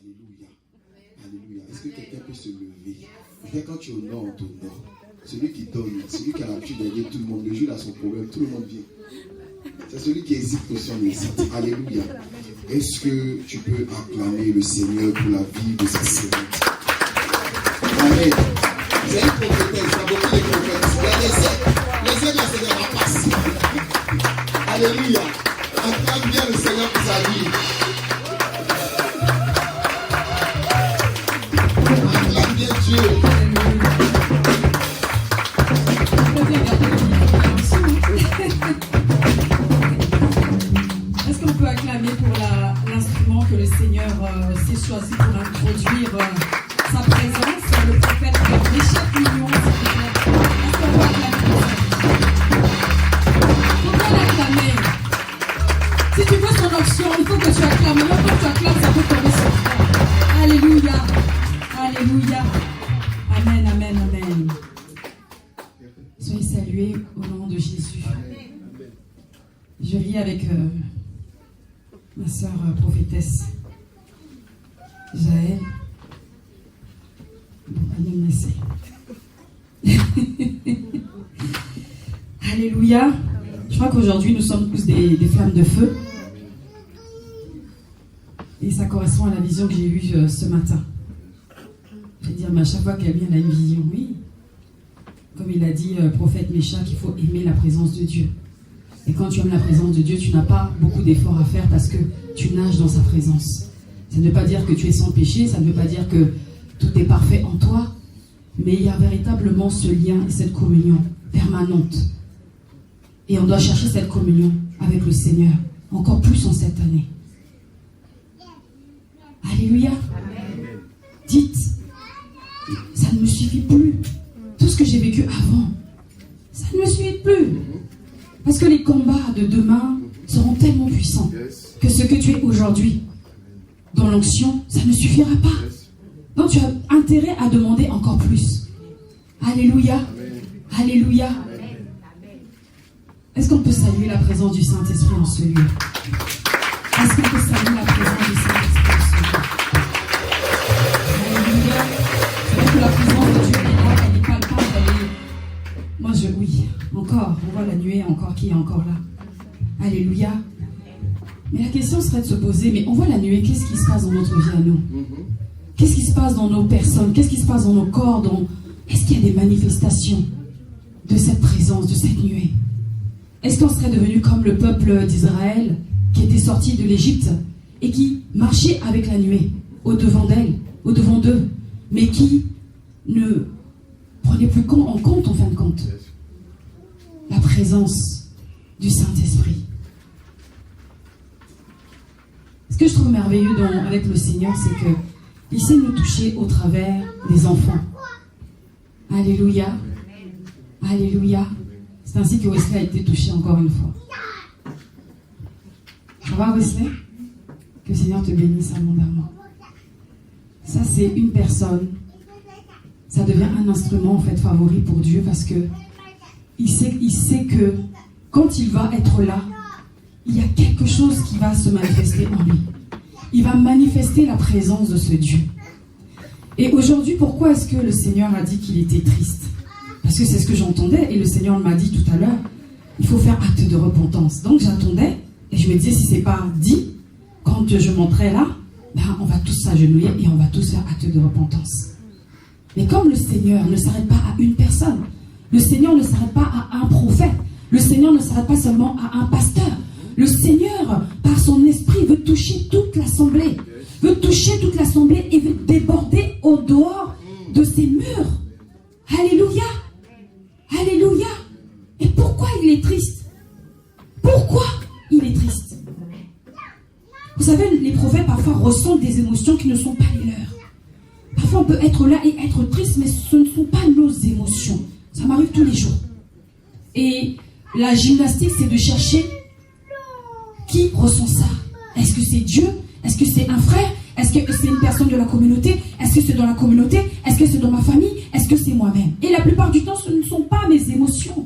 Alléluia. Alléluia. Est-ce que quelqu'un peut se lever? Quand tu honores, on t'honore. Celui qui donne, celui qui a l'habitude d'aider tout le monde, le jour a son problème, tout le monde vient. C'est celui qui hésite aussi en hésite. Alléluia. Est-ce que tu peux acclamer le Seigneur pour la vie de sa servante? Amen. C'est une prophétesse, il y a beaucoup de prophètes. Il y a les aides, c'est de la passe. Alléluia. Acclame bien le Seigneur pour sa vie. Acclame bien Dieu. Est-ce qu'on peut acclamer pour l'instrument que le Seigneur s'est choisi pour introduire sa présence, le prophète Richard Mignon, est-ce qu'on peut acclamer pour ça? Pourquoi l'acclamer? Si tu veux son option, il faut que tu acclames. Même quand tu acclames, ça peut tomber sur toi. Alléluia. Alléluia. Amen, amen, amen. Soyez salués au nom de Jésus. Je ris avec ma sœur prophétesse Jaël. Bon, allez me laisser. Alléluia. Je crois qu'aujourd'hui nous sommes tous des flammes de feu. Et ça correspond à la vision que j'ai eue ce matin. Je vais dire, mais à chaque fois qu'elle vient, elle a une vision, oui. Comme il a dit, prophète Mécha, qu'il faut aimer la présence de Dieu. Et quand tu aimes la présence de Dieu, tu n'as pas beaucoup d'efforts à faire parce que tu nages dans sa présence. Ça ne veut pas dire que tu es sans péché, ça ne veut pas dire que tout est parfait en toi, mais il y a véritablement ce lien et cette communion permanente. Et on doit chercher cette communion avec le Seigneur, encore plus en cette année. Alléluia. Amen. Dites, ça ne me suffit plus. Tout ce que j'ai vécu avant, ça ne me suffit plus. Parce que les combats de demain seront tellement puissants que ce que tu es aujourd'hui dans l'onction, ça ne suffira pas. Donc tu as intérêt à demander encore plus. Alléluia. Amen. Alléluia. Amen. Est-ce qu'on peut saluer la présence du Saint-Esprit en ce lieu? Est-ce qu'on peut saluer la présence du Saint-Esprit en ce lieu? Alléluia. C'est-à-dire que la présence de Dieu est là, elle est palpable, Moi, oui, encore, on voit la nuée encore qui est encore là. Alléluia. Mais la question serait de se poser, mais on voit la nuée, qu'est-ce qui se passe dans notre vie à nous? Qu'est-ce qui se passe dans nos personnes? Qu'est-ce qui se passe dans nos corps? Est-ce qu'il y a des manifestations de cette présence, de cette nuée? Est-ce qu'on serait devenu comme le peuple d'Israël qui était sorti de l'Égypte et qui marchait avec la nuée au-devant d'elle, au-devant d'eux, mais qui ne prenait plus en compte, en fin de compte, la présence du Saint-Esprit? Ce que je trouve merveilleux avec le Seigneur, c'est qu'il sait nous toucher au travers des enfants. Alléluia. Alléluia. C'est ainsi que Wesley a été touché encore une fois. Ça va, Wesley? Que le Seigneur te bénisse abondamment. Ça, c'est une personne. Ça devient un instrument, en fait, favori pour Dieu parce que il sait que quand il va être là, il y a quelque chose qui va se manifester en lui. Il va manifester la présence de ce Dieu. Et aujourd'hui, pourquoi est-ce que le Seigneur a dit qu'il était triste? Parce que c'est ce que j'entendais, et le Seigneur m'a dit tout à l'heure, il faut faire acte de repentance. Donc j'attendais, et je me disais, si ce n'est pas dit, quand je monterai là, on va tous s'agenouiller et on va tous faire acte de repentance. Mais comme le Seigneur ne s'arrête pas à une personne, le Seigneur ne s'arrête pas à un prophète, le Seigneur ne s'arrête pas seulement à un pasteur. Le Seigneur, par son esprit, veut toucher toute l'assemblée. Veut toucher toute l'assemblée et veut déborder au dehors de ses murs. Alléluia. Alléluia. Et pourquoi il est triste? Pourquoi il est triste? Vous savez, les prophètes parfois ressentent des émotions qui ne sont pas les leurs. Parfois on peut être là et être triste, mais ce ne sont pas nos émotions. Ça m'arrive tous les jours. Et la gymnastique, c'est de chercher qui ressent ça. Est-ce que c'est Dieu? Est-ce que c'est un frère? Est-ce que c'est une personne de la communauté? Est-ce que c'est dans la communauté? Est-ce que c'est dans ma famille? Est-ce que c'est moi-même? Et la plupart du temps, ce ne sont pas mes émotions.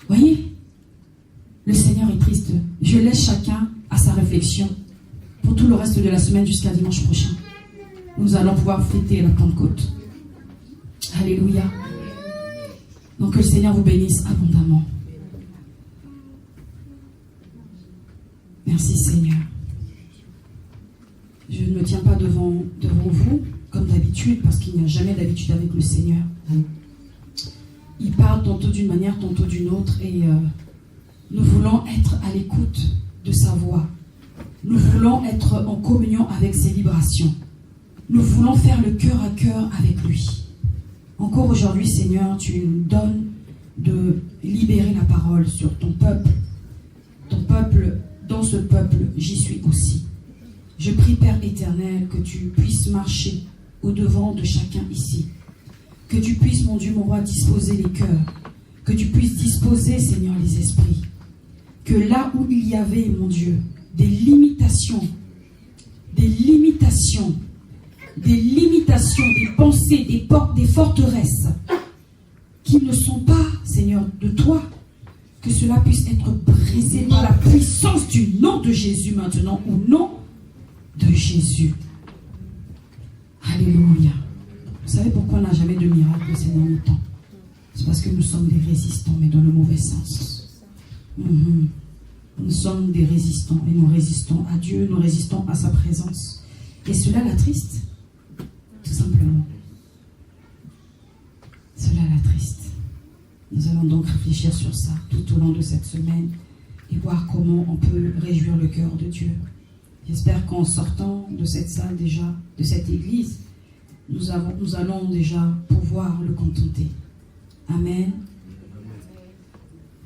Voyez? Le Seigneur est triste. Je laisse chacun à sa réflexion. pour tout le reste de la semaine jusqu'à dimanche prochain. Nous allons pouvoir fêter la Pentecôte. Alléluia. Donc que le Seigneur vous bénisse abondamment. Merci Seigneur. Je ne me tiens pas devant vous comme d'habitude, parce qu'il n'y a jamais d'habitude avec le Seigneur. Il parle tantôt d'une manière, tantôt d'une autre, et nous voulons être à l'écoute de sa voix. Nous voulons être en communion avec ses vibrations. Nous voulons faire le cœur à cœur avec lui. Encore aujourd'hui, Seigneur, tu nous donnes de libérer la parole sur ton peuple. Ton peuple, dans ce peuple, j'y suis aussi. Je prie, Père éternel, que tu puisses marcher au-devant de chacun ici. Que tu puisses, mon Dieu, mon roi, disposer les cœurs. Que tu puisses disposer, Seigneur, les esprits. Que là où il y avait, mon Dieu, des limitations, des pensées, des forteresses qui ne sont pas, Seigneur, de toi, que cela puisse être brisé par la puissance du nom de Jésus maintenant, au nom de Jésus. Alléluia. Vous savez pourquoi on n'a jamais de miracle ces derniers temps? C'est parce que nous sommes des résistants, mais dans le mauvais sens. Nous sommes des résistants et nous résistons à Dieu, nous résistons à sa présence. Et cela l'attriste, tout simplement. Cela l'attriste. Nous allons donc réfléchir sur ça tout au long de cette semaine et voir comment on peut réjouir le cœur de Dieu. J'espère qu'en sortant de cette salle déjà, de cette église, nous allons déjà pouvoir le contenter. Amen.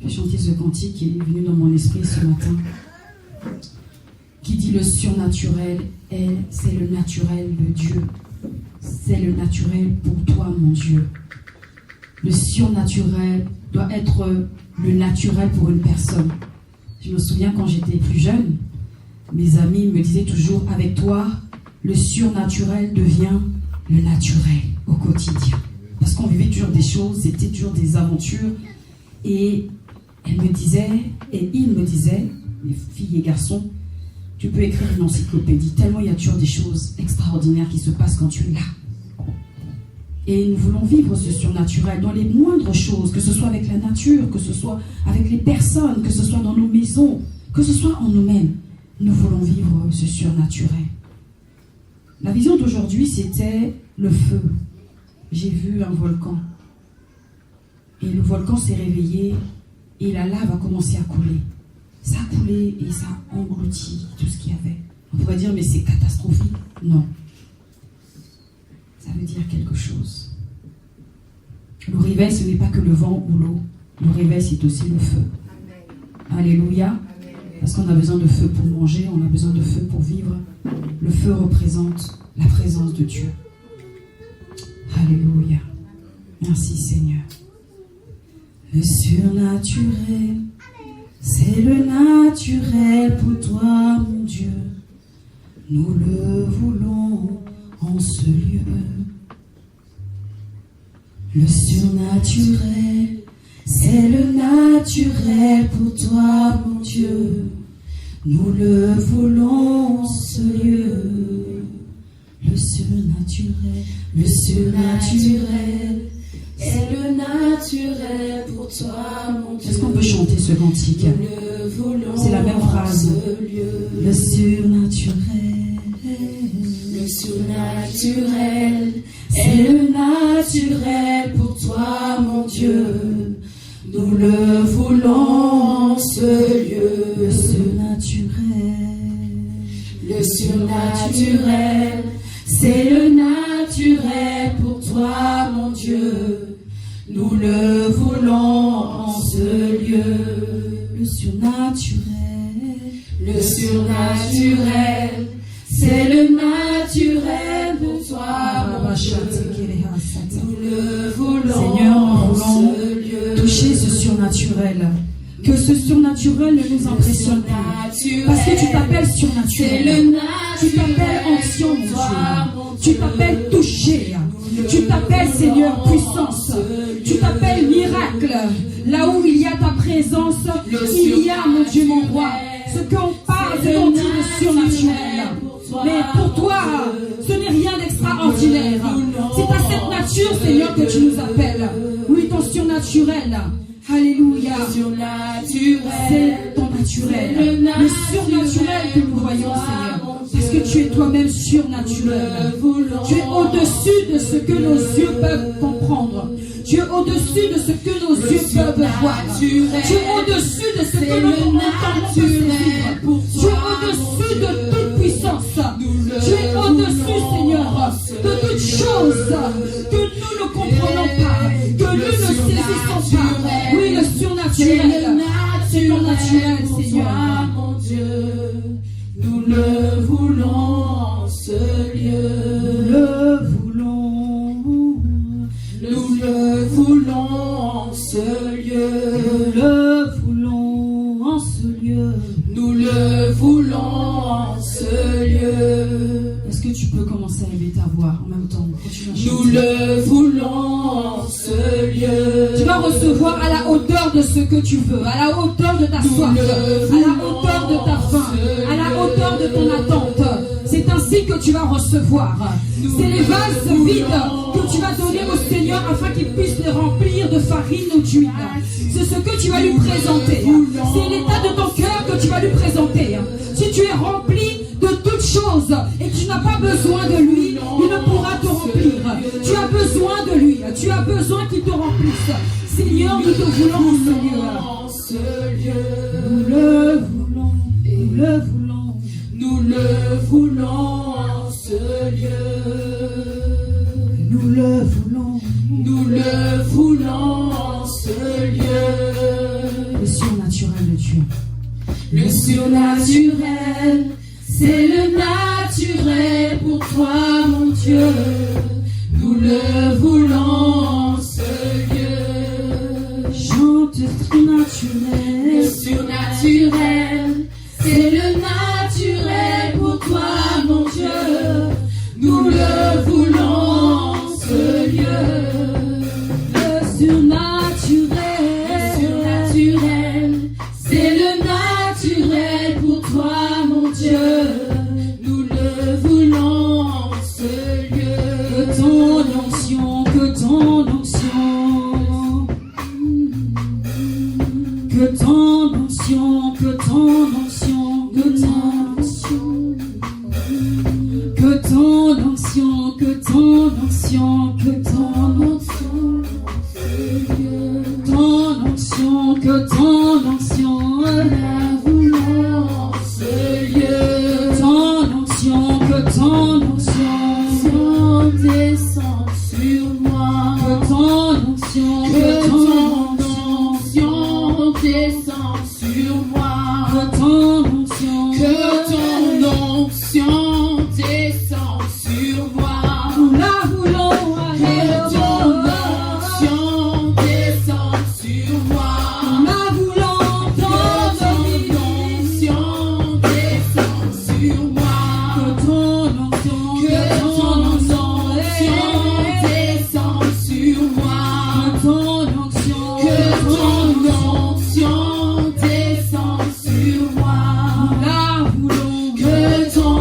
J'ai chanté ce cantique qui est venu dans mon esprit ce matin, qui dit le surnaturel, c'est le naturel de Dieu. C'est le naturel pour toi, mon Dieu. Le surnaturel doit être le naturel pour une personne. Je me souviens quand j'étais plus jeune, mes amis me disaient toujours, avec toi, le surnaturel devient le naturel au quotidien. Parce qu'on vivait toujours des choses, c'était toujours des aventures. Et elle me disait, et il me disait, les filles et garçons, tu peux écrire une encyclopédie, tellement il y a toujours des choses extraordinaires qui se passent quand tu es là. Et nous voulons vivre ce surnaturel dans les moindres choses, que ce soit avec la nature, que ce soit avec les personnes, que ce soit dans nos maisons, que ce soit en nous-mêmes. Nous voulons vivre ce surnaturel. La vision d'aujourd'hui, c'était le feu. J'ai vu un volcan. Et le volcan s'est réveillé et la lave a commencé à couler. Ça a coulé et ça a englouti tout ce qu'il y avait. On pourrait dire, mais c'est catastrophique. Non. Ça veut dire quelque chose. Le réveil, ce n'est pas que le vent ou l'eau. Le réveil, c'est aussi le feu. Alléluia. Parce qu'on a besoin de feu pour manger, on a besoin de feu pour vivre. Le feu représente la présence de Dieu. Alléluia. Merci Seigneur. Le surnaturel, c'est le naturel pour toi, mon Dieu. Nous le voulons en ce lieu. Le surnaturel, c'est le naturel pour toi, mon Dieu. Nous le voulons en ce lieu. Le surnaturel, c'est le naturel pour toi, mon Dieu. Est-ce qu'on peut chanter ce cantique? C'est la même phrase. Le surnaturel, c'est le naturel pour toi, mon Dieu. Nous le voulons en ce lieu. Le surnaturel, c'est le naturel pour toi, mon Dieu. Nous le voulons en ce lieu. Le surnaturel, c'est le naturel pour toi, mon Dieu. Nous le voulons, Seigneur, en ce lieu. Toucher ce surnaturel. Que ce surnaturel ne nous impressionne plus. Parce que tu t'appelles surnaturel. Tu t'appelles ancien, mon Dieu. Tu t'appelles touché. Tu t'appelles, Seigneur, puissance. Tu t'appelles miracle. Là où il y a ta présence, il y a, mon Dieu, mon roi. Ce qu'on parle, c'est qu'on dit le surnaturel. Pour toi, ce n'est rien d'extraordinaire. C'est à cette nature, Seigneur, que tu nous appelles. Oui, ton surnaturel. Alléluia. C'est ton naturel. Le surnaturel que nous voyons, Seigneur. Parce que tu es toi-même surnaturel. Tu es au-dessus de ce que nos yeux peuvent comprendre. Tu es au-dessus de ce que nos yeux peuvent voir. Tu es au-dessus de ce que notre mental peut saisir. Tu es au-dessus de toute puissance. Tu es au-dessus, Seigneur, de toutes choses que nous ne comprenons pas, que nous ne saisissons pas. Oui, le surnaturel, c'est ton naturel, Seigneur. Mon Dieu, nous le voulons en ce lieu. Le voulons. Nous le voulons en ce lieu. Le voulons en ce lieu. Nous le voulons en ce lieu. Est-ce que tu peux commencer à élever ta voix en même temps? Nous le voulons en ce lieu. Tu vas recevoir à la hauteur de ce que tu veux, à la hauteur de ta soif, à la hauteur de ta faim, à la hauteur de ton attente. C'est ainsi que tu vas recevoir. C'est les vases vides que tu vas donner au Seigneur afin qu'il puisse les remplir de farine ou d'huile. C'est ce que tu vas lui présenter. C'est l'état de ton cœur que tu vas lui présenter. Si tu es rempli de toutes choses et que tu n'as pas besoin de lui, il ne pourra te remplir. Tu as besoin de lui. Tu as besoin qu'il te remplisse. Seigneur, nous te voulons en ce lieu. Nous le voulons. Nous le voulons. Nous le voulons en ce lieu. Nous le voulons. Nous le voulons en ce lieu. Le surnaturel de Dieu. Le surnaturel, c'est le naturel pour toi, mon Dieu. Nous le voulons en ce lieu. Chante surnaturel. Le surnaturel, c'est le naturel pour toi, mon Dieu. Nous le voulons en ce lieu. Le surnaturel. Le surnaturel, c'est le naturel pour toi, mon Dieu. Nous le voulons en ce lieu. Que ton onction, que ton onction. Que ton onction, que ton onction, que ton onction. Que ton onction, que ton onction, que ton onction. Ton onction, que ton onction. La voulons en ce lieu. Ton onction, que ton onction. Descend sur moi. Que ton onction, Que que ton ton onction descend sur moi. Que ton onction, Que ton onction descend sur moi. nous la voulons, Que ton onction descend sur moi. nous la voulons, Que ton ton onction descend sur moi. que ton onction, Que ton onction descend sur moi. que ton onction, Que ton onction descend sur moi. nous la voulons, Que ton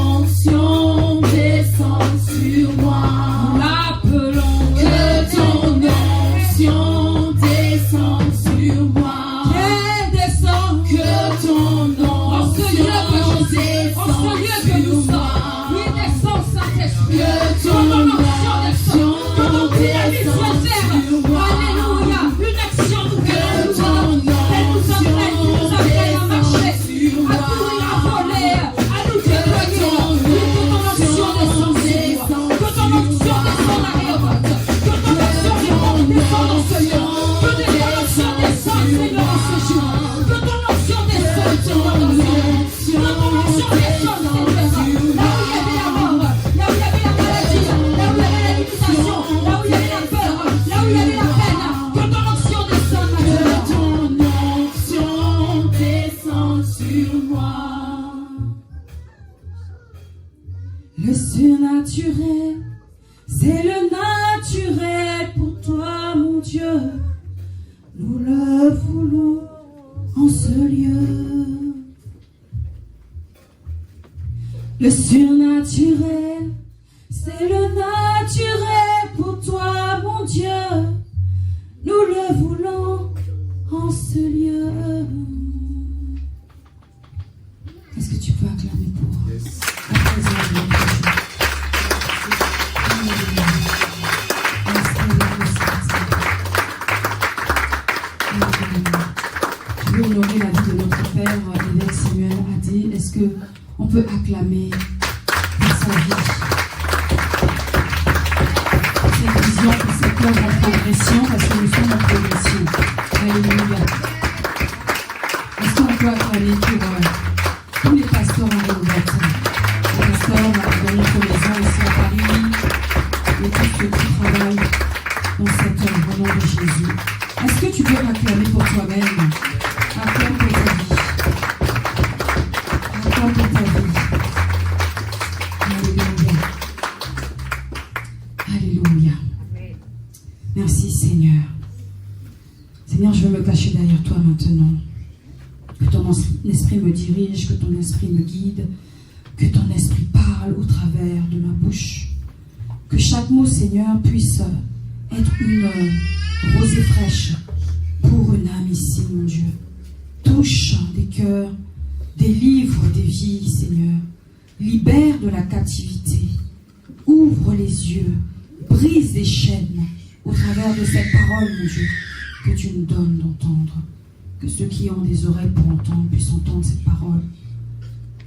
onction descend sur moi. nous l'appelons, Que ton onction descend sur moi. qu'elle descend, Que ton en ce lieu onction que descend nous sur sommes, moi. oui, descend Saint-Esprit, Que que ton ton onction descend, que ton onction dynamisme descend faire, sur moi. alléluia, une action nouvelle, Que ton elle nous appelle, qui nous appelle à marcher, sur à moi. courir, à voler, à nous déployer, oui, que ton onction descende sur nous, que ton onction descende à Réhoboth, que ton onction descende dans ce lieu, que ton onction descende, Seigneur, dans ce jour, que ton onction descende, Seigneur, dans ce lieu, que ton onction descende, Seigneur, là où il y avait la mort, là où il y avait la maladie, là où il y avait la limitation, là où il y avait la peur, là où il y avait la peine, que ton onction descende maintenant. Que ton onction descend sur moi. Le surnaturel, c'est le naturel pour toi, mon Dieu. Nous le voulons en ce lieu. Le surnaturel, c'est le naturel pour toi, mon Dieu. Nous le voulons en ce lieu. Est-ce que tu peux acclamer pour la présence de notre Dieu? Je veux honorer la vie de notre Père, l'évêque Samuel a dit, est-ce qu'on peut acclamer pour sa vie, pour cette vision, pour cette œuvre en progression, parce que nous sommes en progression. Alléluia. Est-ce qu'on peut acclamer pour tous les pasteurs en rénovation, les pasteurs dans notre maison ici à Paris, et tous ceux qui travaillent dans cette œuvre au nom de Jésus. Est-ce que tu peux acclamer pour toi-même? Acclame pour ta vie. Acclame pour ta vie. Alléluia. Alléluia. Merci Seigneur. Seigneur, je veux me cacher derrière toi maintenant. Que ton esprit me dirige, que ton esprit me guide, que ton esprit parle au travers de ma bouche. Que chaque mot, Seigneur, puisse être une rosée fraîche pour une âme ici, mon Dieu. Touche des cœurs, délivre des vies, Seigneur. Libère de la captivité. Ouvre les yeux. Brise les chaînes au travers de cette parole, mon Dieu, que tu nous donnes d'entendre. Que ceux qui ont des oreilles pour entendre puissent entendre cette parole.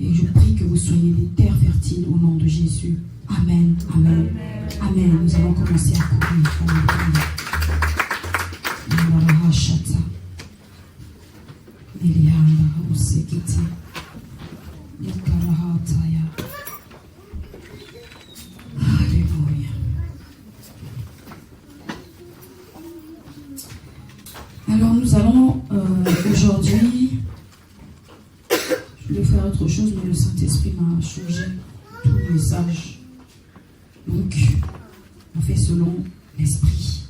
Et je prie que vous soyez des terres fertiles au nom de Jésus. Amen, amen, amen. Nous allons commencer à courir. Alléluia. Alors nous allons aujourd'hui, je voulais faire autre chose, mais le Saint-Esprit m'a changé tout le message. Donc, on fait selon l'Esprit.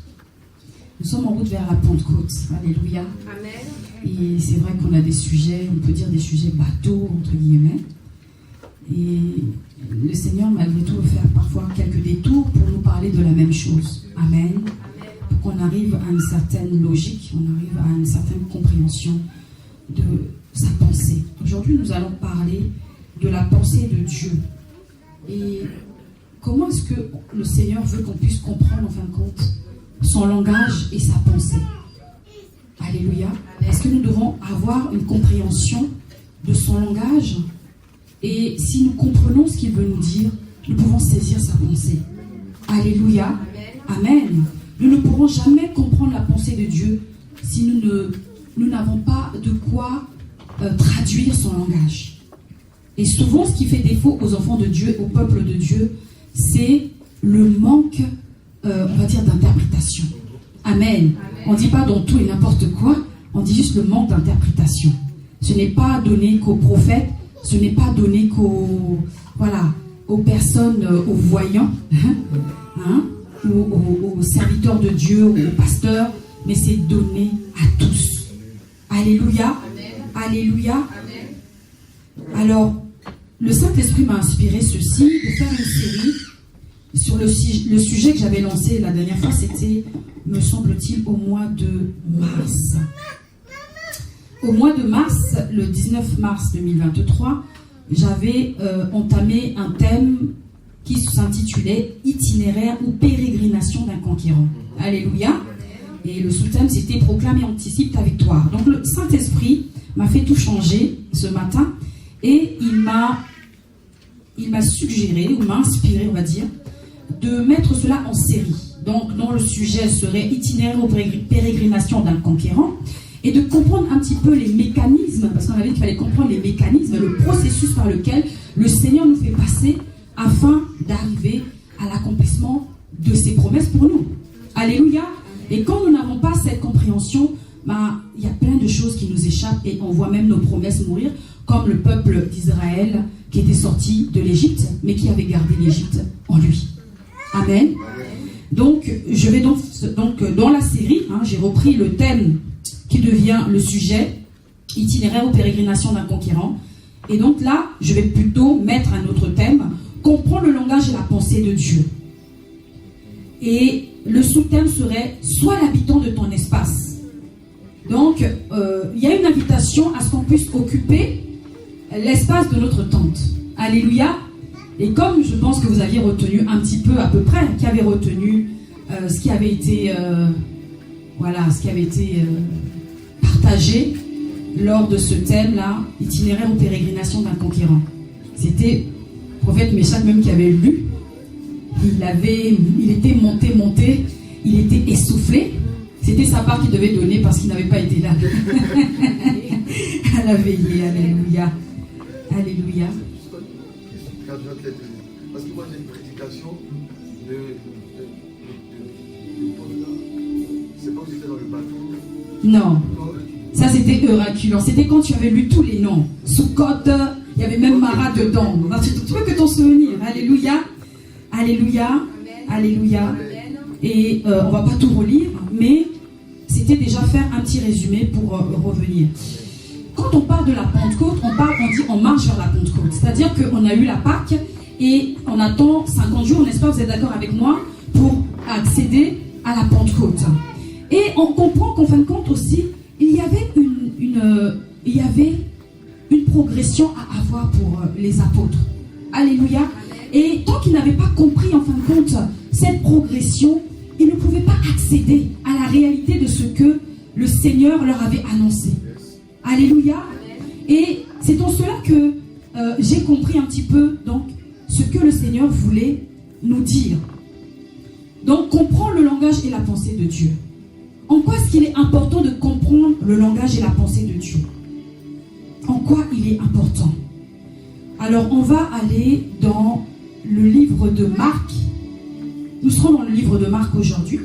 Nous sommes en route vers la Pentecôte. Alléluia. Amen. Et c'est vrai qu'on a des sujets, on peut dire des sujets bateaux, entre guillemets. Et le Seigneur, malgré tout, veut faire parfois quelques détours pour nous parler de la même chose. Amen. Pour qu'on arrive à une certaine logique, on arrive à une certaine compréhension de sa pensée. Aujourd'hui, nous allons parler de la pensée de Dieu. Et comment est-ce que le Seigneur veut qu'on puisse comprendre, en fin de compte, son langage et sa pensée? Alléluia. Est-ce que nous devons avoir une compréhension de son langage? Et si nous comprenons ce qu'il veut nous dire, nous pouvons saisir sa pensée. Alléluia. Amen. Nous ne pourrons jamais comprendre la pensée de Dieu si nous n'avons pas de quoi traduire son langage. Et souvent, ce qui fait défaut aux enfants de Dieu, au peuple de Dieu, c'est le manque, on va dire, d'interprétation. Amen. On ne dit pas dans tout et n'importe quoi, on dit juste le manque d'interprétation. Ce n'est pas donné qu'aux prophètes, ce n'est pas donné aux personnes, aux voyants, aux serviteurs de Dieu, aux pasteurs, mais c'est donné à tous. Alléluia. Alléluia. Alors, le Saint-Esprit m'a inspiré ceci, de faire une série sur le sujet que j'avais lancé la dernière fois, c'était, me semble-t-il, au mois de mars. Au mois de mars, le 19 mars 2023, j'avais entamé un thème qui s'intitulait « Itinéraire ou pérégrination d'un conquérant ». Alléluia. Et le sous-thème, c'était « Proclame et anticipe ta victoire ». Donc le Saint-Esprit m'a fait tout changer ce matin et il m'a suggéré, ou m'a inspiré, on va dire, de mettre cela en série. Donc, dont le sujet serait itinéraire ou pérégrination d'un conquérant, et de comprendre un petit peu les mécanismes, parce qu'on avait dit qu'il fallait comprendre les mécanismes, le processus par lequel le Seigneur nous fait passer afin d'arriver à l'accomplissement de ses promesses pour nous. Alléluia. Et quand nous n'avons pas cette compréhension, il y a plein de choses qui nous échappent et on voit même nos promesses mourir, comme le peuple d'Israël qui était sorti de l'Égypte, mais qui avait gardé l'Égypte en lui. Amen. Donc, je vais donc dans la série, j'ai repris le thème qui devient le sujet, itinéraire ou pérégrination d'un conquérant. Et donc là, je vais plutôt mettre un autre thème, comprendre le langage et la pensée de Dieu. Et le sous-thème serait « Sois l'habitant de ton espace ». Donc, il y a une invitation à ce qu'on puisse occuper l'espace de notre tente. Alléluia. Et comme je pense que vous aviez retenu un petit peu à peu près, qui avait retenu ce qui avait été, partagé lors de ce thème-là, itinéraire ou pérégrination d'un conquérant. C'était le prophète Méchak même qui avait lu. Il était monté, il était essoufflé. C'était sa part qu'il devait donner parce qu'il n'avait pas été là. À la veillée, alléluia. Alléluia. Parce que moi j'ai une prédication c'est pas où j'étais dans le bateau. Non. Ça c'était Euraculant. C'était quand tu avais lu tous les noms. Soukot, il y avait même Mara dedans. Tu peux que t'en souvenir. Alléluia. Alléluia. Alléluia. Et on va pas tout relire, mais c'était déjà faire un petit résumé pour revenir. Quand on parle de la Pentecôte, on marche vers la Pentecôte. C'est-à-dire qu'on a eu la Pâque et on attend 50 jours, n'est-ce pas, vous êtes d'accord avec moi, pour accéder à la Pentecôte. Et on comprend qu'en fin de compte aussi, il y avait une progression à avoir pour les apôtres. Alléluia. Et tant qu'ils n'avaient pas compris en fin de compte cette progression, ils ne pouvaient pas accéder à la réalité de ce que le Seigneur leur avait annoncé. Alléluia. Et c'est en cela que j'ai compris un petit peu donc, ce que le Seigneur voulait nous dire. Donc, comprendre le langage et la pensée de Dieu. En quoi est-ce qu'il est important de comprendre le langage et la pensée de Dieu? En quoi il est important? Alors, on va aller dans le livre de Marc. Nous serons dans le livre de Marc aujourd'hui.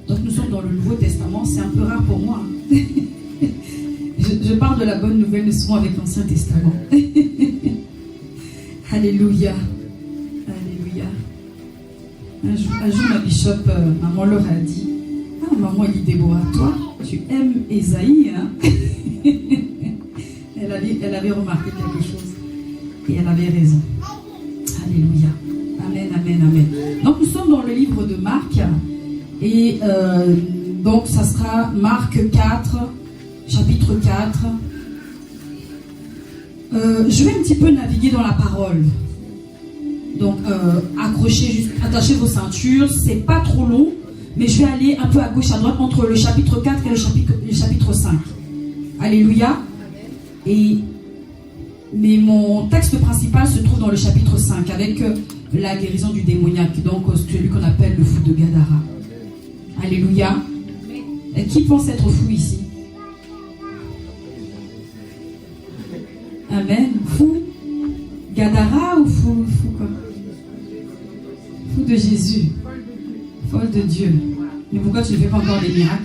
Donc, nous sommes dans le Nouveau Testament. C'est un peu rare pour moi. Je parle de la bonne nouvelle, nous serons avec l'Ancien Testament. Alléluia. Alléluia. Un jour, ma bishop, maman leur a dit, « Ah, maman Déborah, toi, tu aimes Ésaïe, hein? » elle avait remarqué quelque chose. Et elle avait raison. Alléluia. Amen, amen, amen. Donc, nous sommes dans le livre de Marc. Et donc, ça sera Marc 4, chapitre 4. Je vais un petit peu naviguer dans la parole. Donc, attachez vos ceintures. C'est pas trop long, mais je vais aller un peu à gauche, à droite, entre le chapitre 4 et le chapitre 5. Alléluia. Mais mon texte principal se trouve dans le chapitre 5, avec la guérison du démoniaque, donc celui qu'on appelle le fou de Gadara. Alléluia. Et qui pense être fou ici? Amen. Fou Gadara ou fou quoi? Fou de Jésus. Folle de Dieu. Mais pourquoi tu ne fais pas encore des miracles?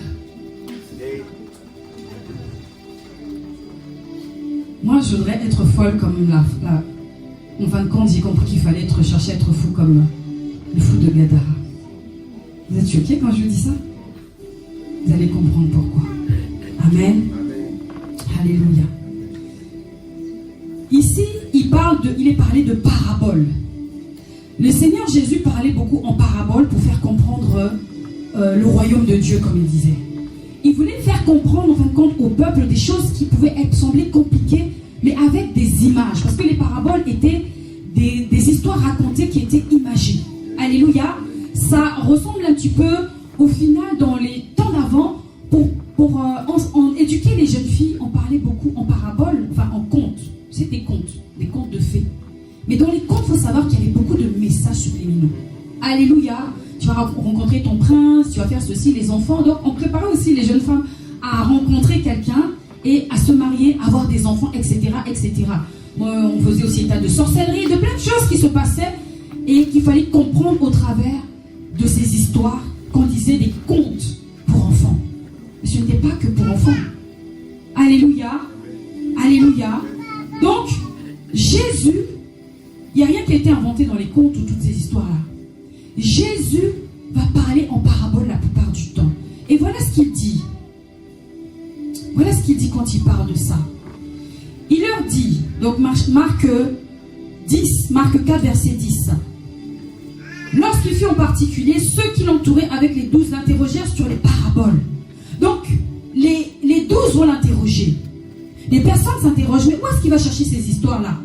Moi, je voudrais être folle comme en fin de compte, j'ai compris qu'il fallait chercher à être fou comme le fou de Gadara. Vous êtes choqués quand je dis ça? Vous allez comprendre pourquoi. Amen. Alléluia. Ici, il est parlé de paraboles. Le Seigneur Jésus parlait beaucoup en paraboles pour faire comprendre le royaume de Dieu, comme il disait. Il voulait faire comprendre, en fin de compte, au peuple des choses qui pouvaient sembler compliquées, mais avec des images. Parce que les paraboles étaient des histoires racontées qui étaient imagées. Alléluia. Ça ressemble un petit peu, au final, dans les temps d'avant, pour éduquer les jeunes filles, on parlait beaucoup en paraboles, enfin en contes. C'était des contes de fées. Mais dans les contes, il faut savoir qu'il y avait beaucoup de messages subliminaux. Alléluia. Tu vas rencontrer ton prince, tu vas faire ceci, les enfants. Donc, on préparait aussi les jeunes femmes à rencontrer quelqu'un et à se marier, à avoir des enfants, etc., etc. On faisait aussi état de sorcellerie, de plein de choses qui se passaient et qu'il fallait comprendre au travers de ces histoires qu'on disait des contes pour enfants. Mais ce n'était pas que pour enfants. Alléluia. Alléluia. Donc, Jésus, il n'y a rien qui a été inventé dans les contes ou toutes ces histoires-là. Jésus va parler en parabole la plupart du temps. Et voilà ce qu'il dit. Voilà ce qu'il dit quand il parle de ça. Il leur dit, Donc Marc 4, verset 10. Lorsqu'il fut en particulier, ceux qui l'entouraient avec les 12 l'interrogèrent sur les paraboles. Donc, les 12 vont l'interroger. Les personnes s'interrogent, mais où est-ce qu'il va chercher ces histoires-là?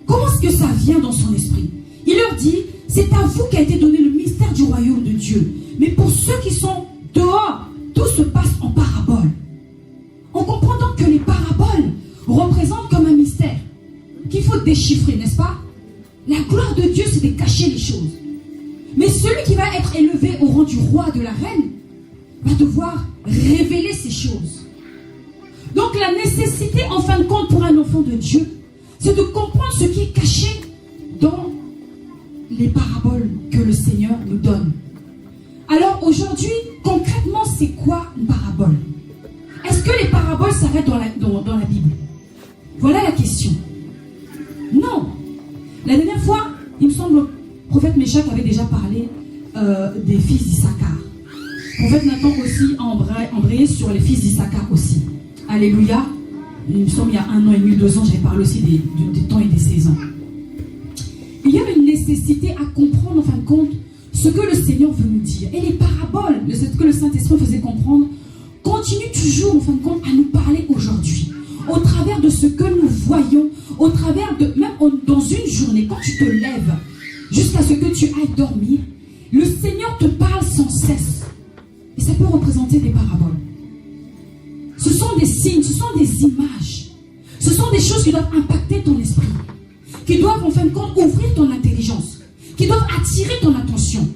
Comment est-ce que ça vient dans son esprit? Il leur dit, c'est à vous qu'a été donné le mystère du royaume de Dieu. Mais pour ceux qui sont dehors, tout se passe en paraboles. On comprend donc que les paraboles représentent comme un mystère qu'il faut déchiffrer, n'est-ce pas? La gloire de Dieu, c'est de cacher les choses. Mais celui qui va être élevé au rang du roi, de la reine, va devoir révéler ces choses. Donc la nécessité, en fin de compte, pour un enfant de Dieu, c'est de comprendre ce qui est caché dans les paraboles que le Seigneur nous donne. Alors aujourd'hui, concrètement, c'est quoi une parabole? Est-ce que les paraboles s'arrêtent dans la Bible? Voilà la question. Non. La dernière fois, il me semble, le prophète Méchak avait déjà parlé des fils d'Issachar. Le prophète Nathan aussi a embrayé sur les fils d'Issachar aussi. Alléluia. Il me semble il y a 1 an et demi, 2 ans, j'avais parlé aussi des temps et des saisons. Il y a une nécessité à comprendre, en fin de compte, ce que le Seigneur veut nous dire. Et les paraboles, ce que le Saint-Esprit faisait comprendre, continuent toujours, en fin de compte, à nous parler aujourd'hui. Au travers de ce que nous voyons, au travers de, même dans une journée, quand tu te lèves, jusqu'à ce que tu ailles dormir, le Seigneur te parle sans cesse. Et ça peut représenter des paraboles. Ce sont des signes, ce sont des images. Ce sont des choses qui doivent impacter ton esprit. Qui doivent, en fin de compte, ouvrir ton intelligence. Qui doivent attirer ton attention.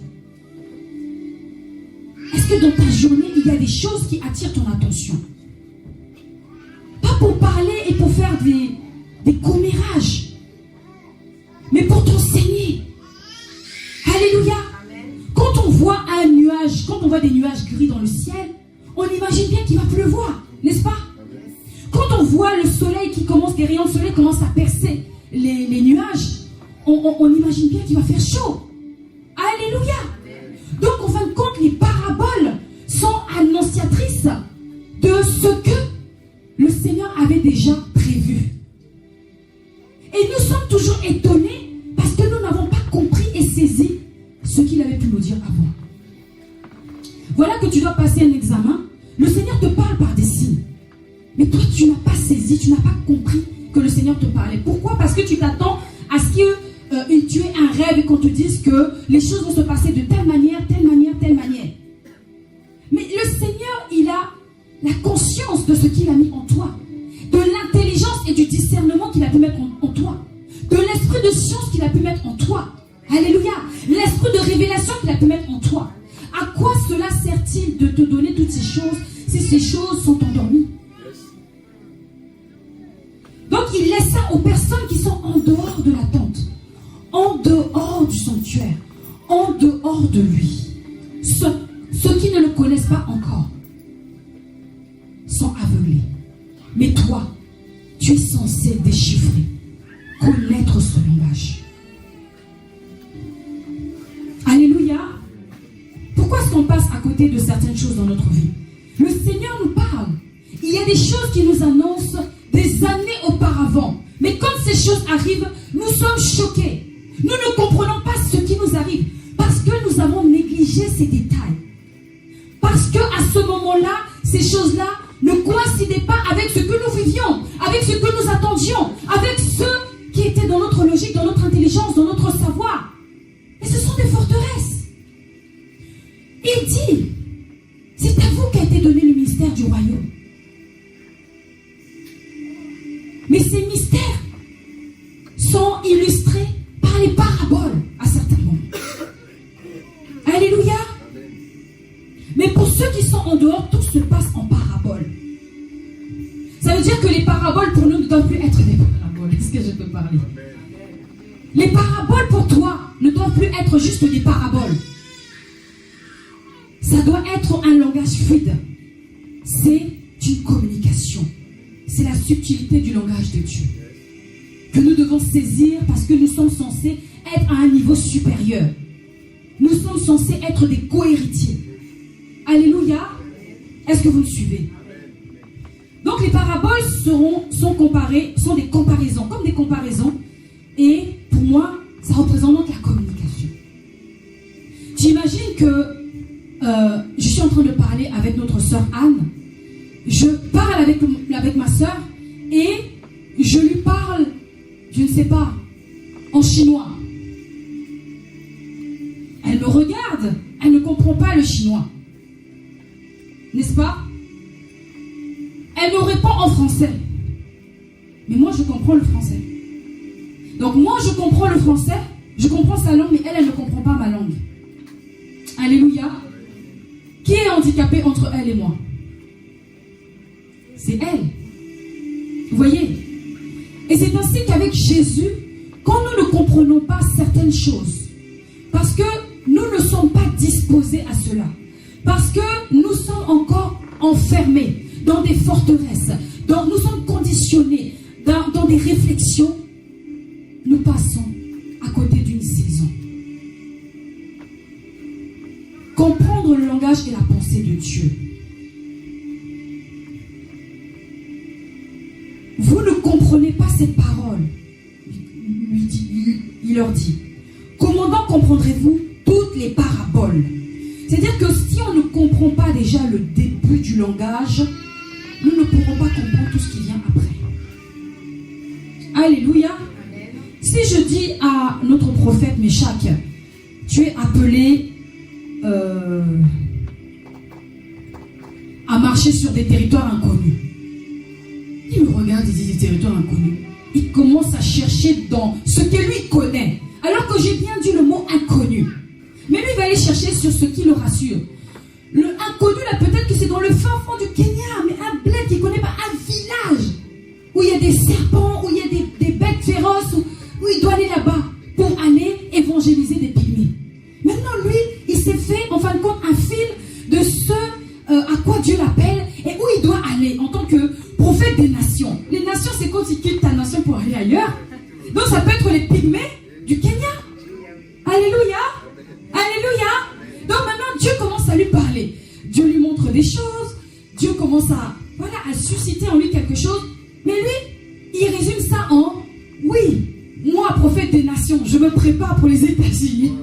Est-ce que dans ta journée, il y a des choses qui attirent ton attention? Pas pour parler et pour faire des commérages, mais pour t'enseigner. Alléluia. Quand on voit un nuage, quand on voit des nuages gris dans le ciel, on imagine bien qu'il va pleuvoir, n'est-ce pas? Quand on voit le soleil qui commence, des rayons de soleil commencent à percer les nuages, on imagine bien qu'il va faire chaud. Alléluia. Donc en fin de compte, les paraboles sont annonciatrices de ce que le Seigneur avait déjà prévu. Et nous sommes toujours étonnés parce que nous n'avons pas compris et saisi ce qu'il avait pu nous dire avant. Voilà que tu dois passer un examen. Le Seigneur te parle par des signes. Mais toi, tu n'as pas saisi, tu n'as pas compris que le Seigneur te parlait. Pourquoi? Parce que tu t'attends à ce que tu aies un rêve et qu'on te dise que les choses vont se passer de telle manière, telle manière, telle manière. Mais le Seigneur, il a la conscience de ce qu'il a mis en toi, de l'intelligence et du discernement qu'il a pu mettre en toi, de l'esprit de science qu'il a pu mettre en toi. Alléluia. L'esprit de révélation qu'il a pu mettre en toi. À quoi cela sert-il de te donner toutes ces choses si ces choses sont endormies? Donc il laisse ça aux personnes qui sont en dehors de la tente, en dehors du sanctuaire, en dehors de lui. Ceux qui ne le connaissent pas encore sont aveuglés. Mais toi, tu es censé déchiffrer, connaître ce langage. Alléluia. Pourquoi est-ce qu'on passe à côté de certaines choses dans notre vie? Le Seigneur nous parle. Il y a des choses qui nous annoncent des années auparavant. Mais quand ces choses arrivent, nous sommes choqués. Nous ne comprenons pas ce qui nous arrive. Parce que nous avons négligé ces détails. Parce qu'à ce moment-là, ces choses-là ne coïncidaient pas avec ce que nous vivions, avec ce que nous attendions, avec ce qui était dans notre logique, dans notre intelligence, dans notre savoir. Et ce sont des forteresses. Il dit, c'est à vous qu'a été donné le mystère du royaume. Mais ces mystères sont illustrés par les paraboles à certains moments. Alléluia. Mais pour ceux qui sont en dehors, tout se passe en paraboles. Ça veut dire que les paraboles pour nous ne doivent plus être des paraboles. Est-ce que je peux parler? Les paraboles pour toi ne doivent plus être juste des paraboles. Ça doit être un langage fluide. C'est une communication. C'est la subtilité du langage de Dieu que nous devons saisir parce que nous sommes censés être à un niveau supérieur. Nous sommes censés être des co-héritiers. Alléluia. Est-ce que vous me suivez? Donc les paraboles sont des comparaisons, comme des comparaisons. Et pour moi, ça représente donc la communication. J'imagine que je suis en train de parler avec notre sœur Anne. Je parle avec ma sœur et je lui parle, je ne sais pas, en chinois. Elle me regarde, elle ne comprend pas le chinois. N'est-ce pas? Elle me répond en français. Mais moi, je comprends le français. Donc moi, je comprends le français, je comprends sa langue, mais elle ne comprend pas ma langue. Alléluia. Qui est handicapé entre elle et moi? C'est elle. Vous voyez? Et c'est ainsi qu'avec Jésus, quand nous ne comprenons pas certaines choses, parce que nous ne sommes pas disposés à cela, parce que nous sommes encore enfermés dans des forteresses, nous sommes conditionnés dans des réflexions, nous passons à côté d'une saison. Comprendre le langage et la pensée de Dieu. Vous ne comprenez pas cette parole. Il leur dit, comment donc comprendrez-vous toutes les paraboles? C'est-à-dire que si on ne comprend pas déjà le début du langage, nous ne pourrons pas comprendre tout ce qui vient après. Alléluia. Si je dis à notre prophète Méchac, tu es appelé à marcher sur des territoires inconnus. Il me regarde et dit des territoires inconnus. Il commence à chercher dans ce que lui connaît. Alors que j'ai bien dit le mot inconnu. Mais lui, il va aller chercher sur ce qui le rassure. Le inconnu, là, peut-être que c'est dans le fin fond du Kenya, mais un bled qui ne connaît pas, un village où il y a des serpents, où il y a des bêtes féroces, où il doit aller là-bas pour aller évangéliser des pygmées. Maintenant, lui, il s'est fait, en fin de compte, un fil de ce à quoi Dieu l'appelle et où il doit aller en tant que prophète des nations. Les nations, c'est quand tu quittes ta nation pour aller ailleurs. Donc, ça peut être les pygmées du Kenya. Alléluia. Alléluia. Donc, maintenant, Dieu commence à lui parler. Dieu lui montre des choses. Dieu commence à susciter en lui quelque chose. Mais lui, il résume ça en oui. Moi, prophète des nations, je me prépare pour les États-Unis.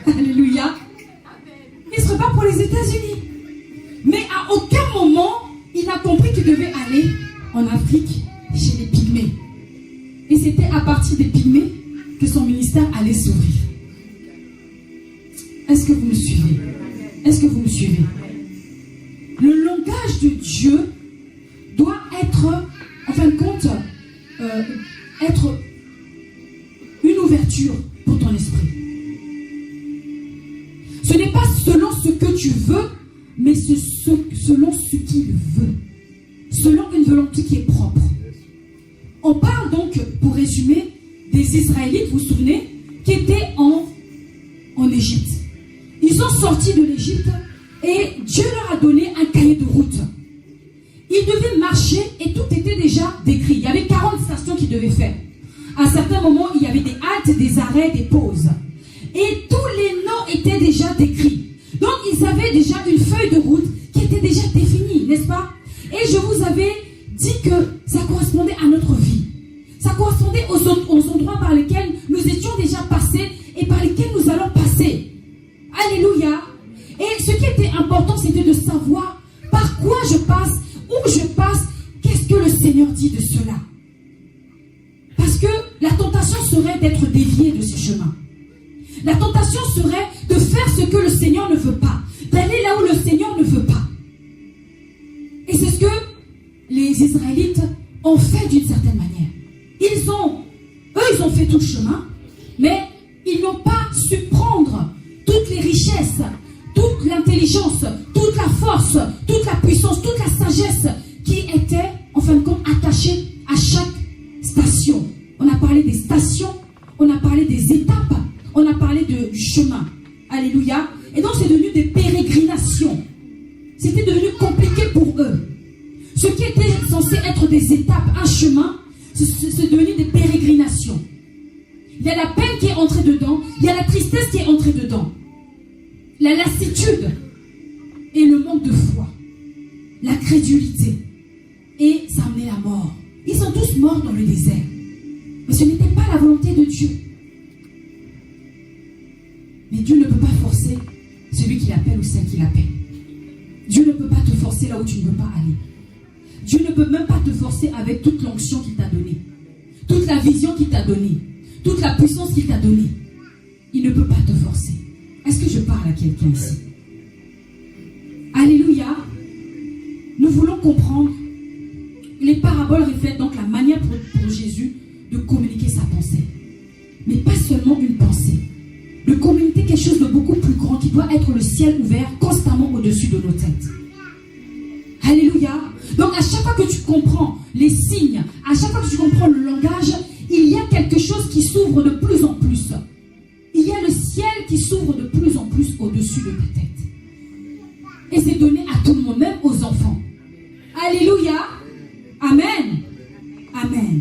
Alléluia. Il se prépare pour les États-Unis. Mais à aucun moment, il n'a compris qu'il devait aller en Afrique chez les pygmées. Et c'était à partir des pygmées que son ministère allait s'ouvrir. Est-ce que vous me suivez? Est-ce que vous me suivez? Le langage de Dieu doit être, en fin de compte, être une ouverture pour ton esprit. Ce n'est pas selon ce que tu veux, mais selon ce qu'il veut. Selon une volonté qui est propre. On parle donc, pour résumer, des Israélites, vous vous souvenez, qui étaient en Égypte. Ils sont sortis de l'Égypte et Dieu leur a donné un cahier de route. Ils devaient marcher et tout était déjà décrit. Il y avait 40 stations qu'ils devaient faire. À certains moments, il y avait des haltes, des arrêts, des pauses. Et tous les noms étaient déjà décrits. Donc, ils avaient déjà une feuille de route qui était déjà définie, n'est-ce pas? Et je vous avais dit que ça correspondait à notre vie. Ça correspondait aux endroits par lesquels nous étions déjà passés et par lesquels nous allons passer. Alléluia. Et ce qui était important, c'était de savoir par quoi je passe, où je passe, qu'est-ce que le Seigneur dit de cela. Parce que la tentation serait d'être dévié de ce chemin. La tentation serait de faire ce que le Seigneur ne veut pas, d'aller là où le Seigneur ne veut pas. Et c'est ce que les Israélites ont fait d'une certaine manière. Ils ont fait tout le chemin, mais ils n'ont pas su prendre toutes les richesses, toute l'intelligence, toute la force, toute la puissance, toute la sagesse qui était, en fin de compte, attachée à chaque station. On a parlé des stations, on a parlé des étapes, on a parlé du chemin. Alléluia. Et donc, c'est devenu des pérégrinations. C'était devenu compliqué pour eux. Ce qui était censé être des étapes, un chemin, c'est devenu des pérégrinations. Il y a la peine qui est entrée dedans, il y a la tristesse qui est entrée dedans. La lassitude et le manque de foi, la crédulité et la mort. Ils sont tous morts dans le désert. Mais ce n'était pas la volonté de Dieu. Mais Dieu ne peut pas forcer celui qui l'appelle ou celle qui l'appelle. Dieu ne peut pas te forcer là où tu ne veux pas aller. Dieu ne peut même pas te forcer avec toute l'onction qu'il t'a donnée, toute la vision qu'il t'a donnée, toute la puissance qu'il t'a donnée. Il ne peut pas te forcer. Est-ce que je parle à quelqu'un ici? Alléluia. Nous voulons comprendre. Les paraboles reflètent donc la manière pour Jésus de communiquer sa pensée. Mais pas seulement une pensée. De communiquer quelque chose de beaucoup plus grand qui doit être le ciel ouvert constamment au-dessus de nos têtes. Alléluia. Donc à chaque fois que tu comprends les signes, à chaque fois que tu comprends le langage, il y a quelque chose qui s'ouvre de plus en plus. Il y a le ciel qui s'ouvre de plus en plus au-dessus de ta tête. Et c'est donné à tout le monde, même aux enfants. Alléluia. Amen. Amen.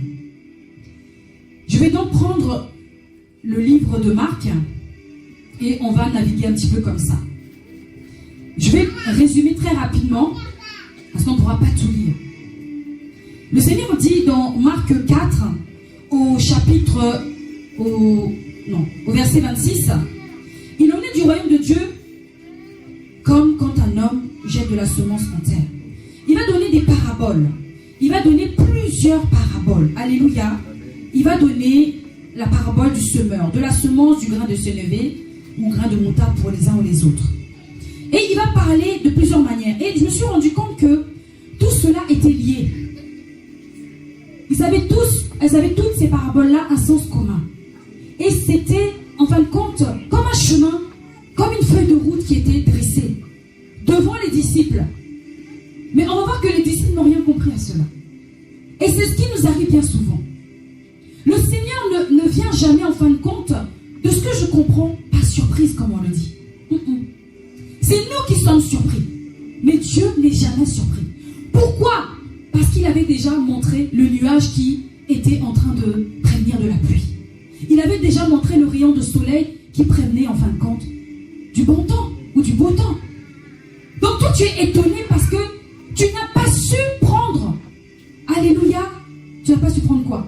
Je vais donc prendre le livre de Marc et on va naviguer un petit peu comme ça. Je vais résumer très rapidement parce qu'on ne pourra pas tout lire. Le Seigneur dit dans Marc 4 au verset 26, il en est du royaume de Dieu comme quand un homme jette de la semence en terre. Il va donner des paraboles. Il va donner plusieurs paraboles. Alléluia. Il va donner la parabole du semeur, de la semence du grain de sénévé ou grain de moutarde pour les uns ou les autres. Et il va parler de plusieurs manières. Et je me suis rendu compte que tout cela était lié. Elles avaient toutes ces paraboles-là un sens commun. Et c'était, en fin de compte, comme un chemin, comme une feuille de route qui était dressée devant les disciples. Mais on va voir que les disciples n'ont rien compris à cela. Et c'est ce qui nous arrive bien souvent. Le Seigneur ne vient jamais, en fin de compte, de ce que je comprends par surprise, comme on le dit. C'est nous qui sommes surpris. Mais Dieu n'est jamais surpris. Pourquoi? Parce qu'il avait déjà montré le nuage qui était en train de prévenir de la pluie. Il avait déjà montré le rayon de soleil qui prévenait, en fin de compte, du bon temps ou du beau temps. Donc toi, tu es étonné parce que tu n'as pas su prendre. Alléluia. Tu n'as pas su prendre quoi?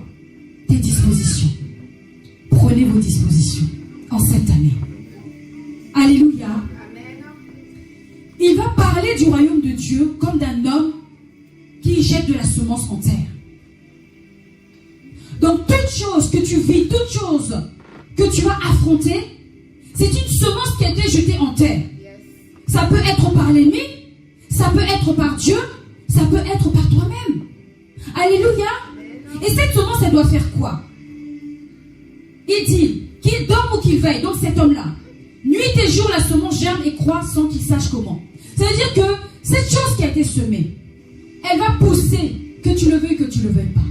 Tes dispositions. Prenez vos dispositions en cette année. Alléluia. Il va parler du royaume de Dieu comme d'un homme qui jette de la semence en terre. Donc toute chose que tu vis, toute chose que tu vas affronter, c'est une semence qui a été jetée en terre. Ça peut être par l'ennemi, ça peut être par Dieu, ça peut être par toi-même. Alléluia. Et cette semence, elle doit faire quoi? Il dit qu'il dorme ou qu'il veille, donc cet homme-là. Nuit et jour, la semence germe et croît sans qu'il sache comment. Ça veut dire que cette chose qui a été semée, elle va pousser, que tu le veuilles, que tu ne le veuilles pas.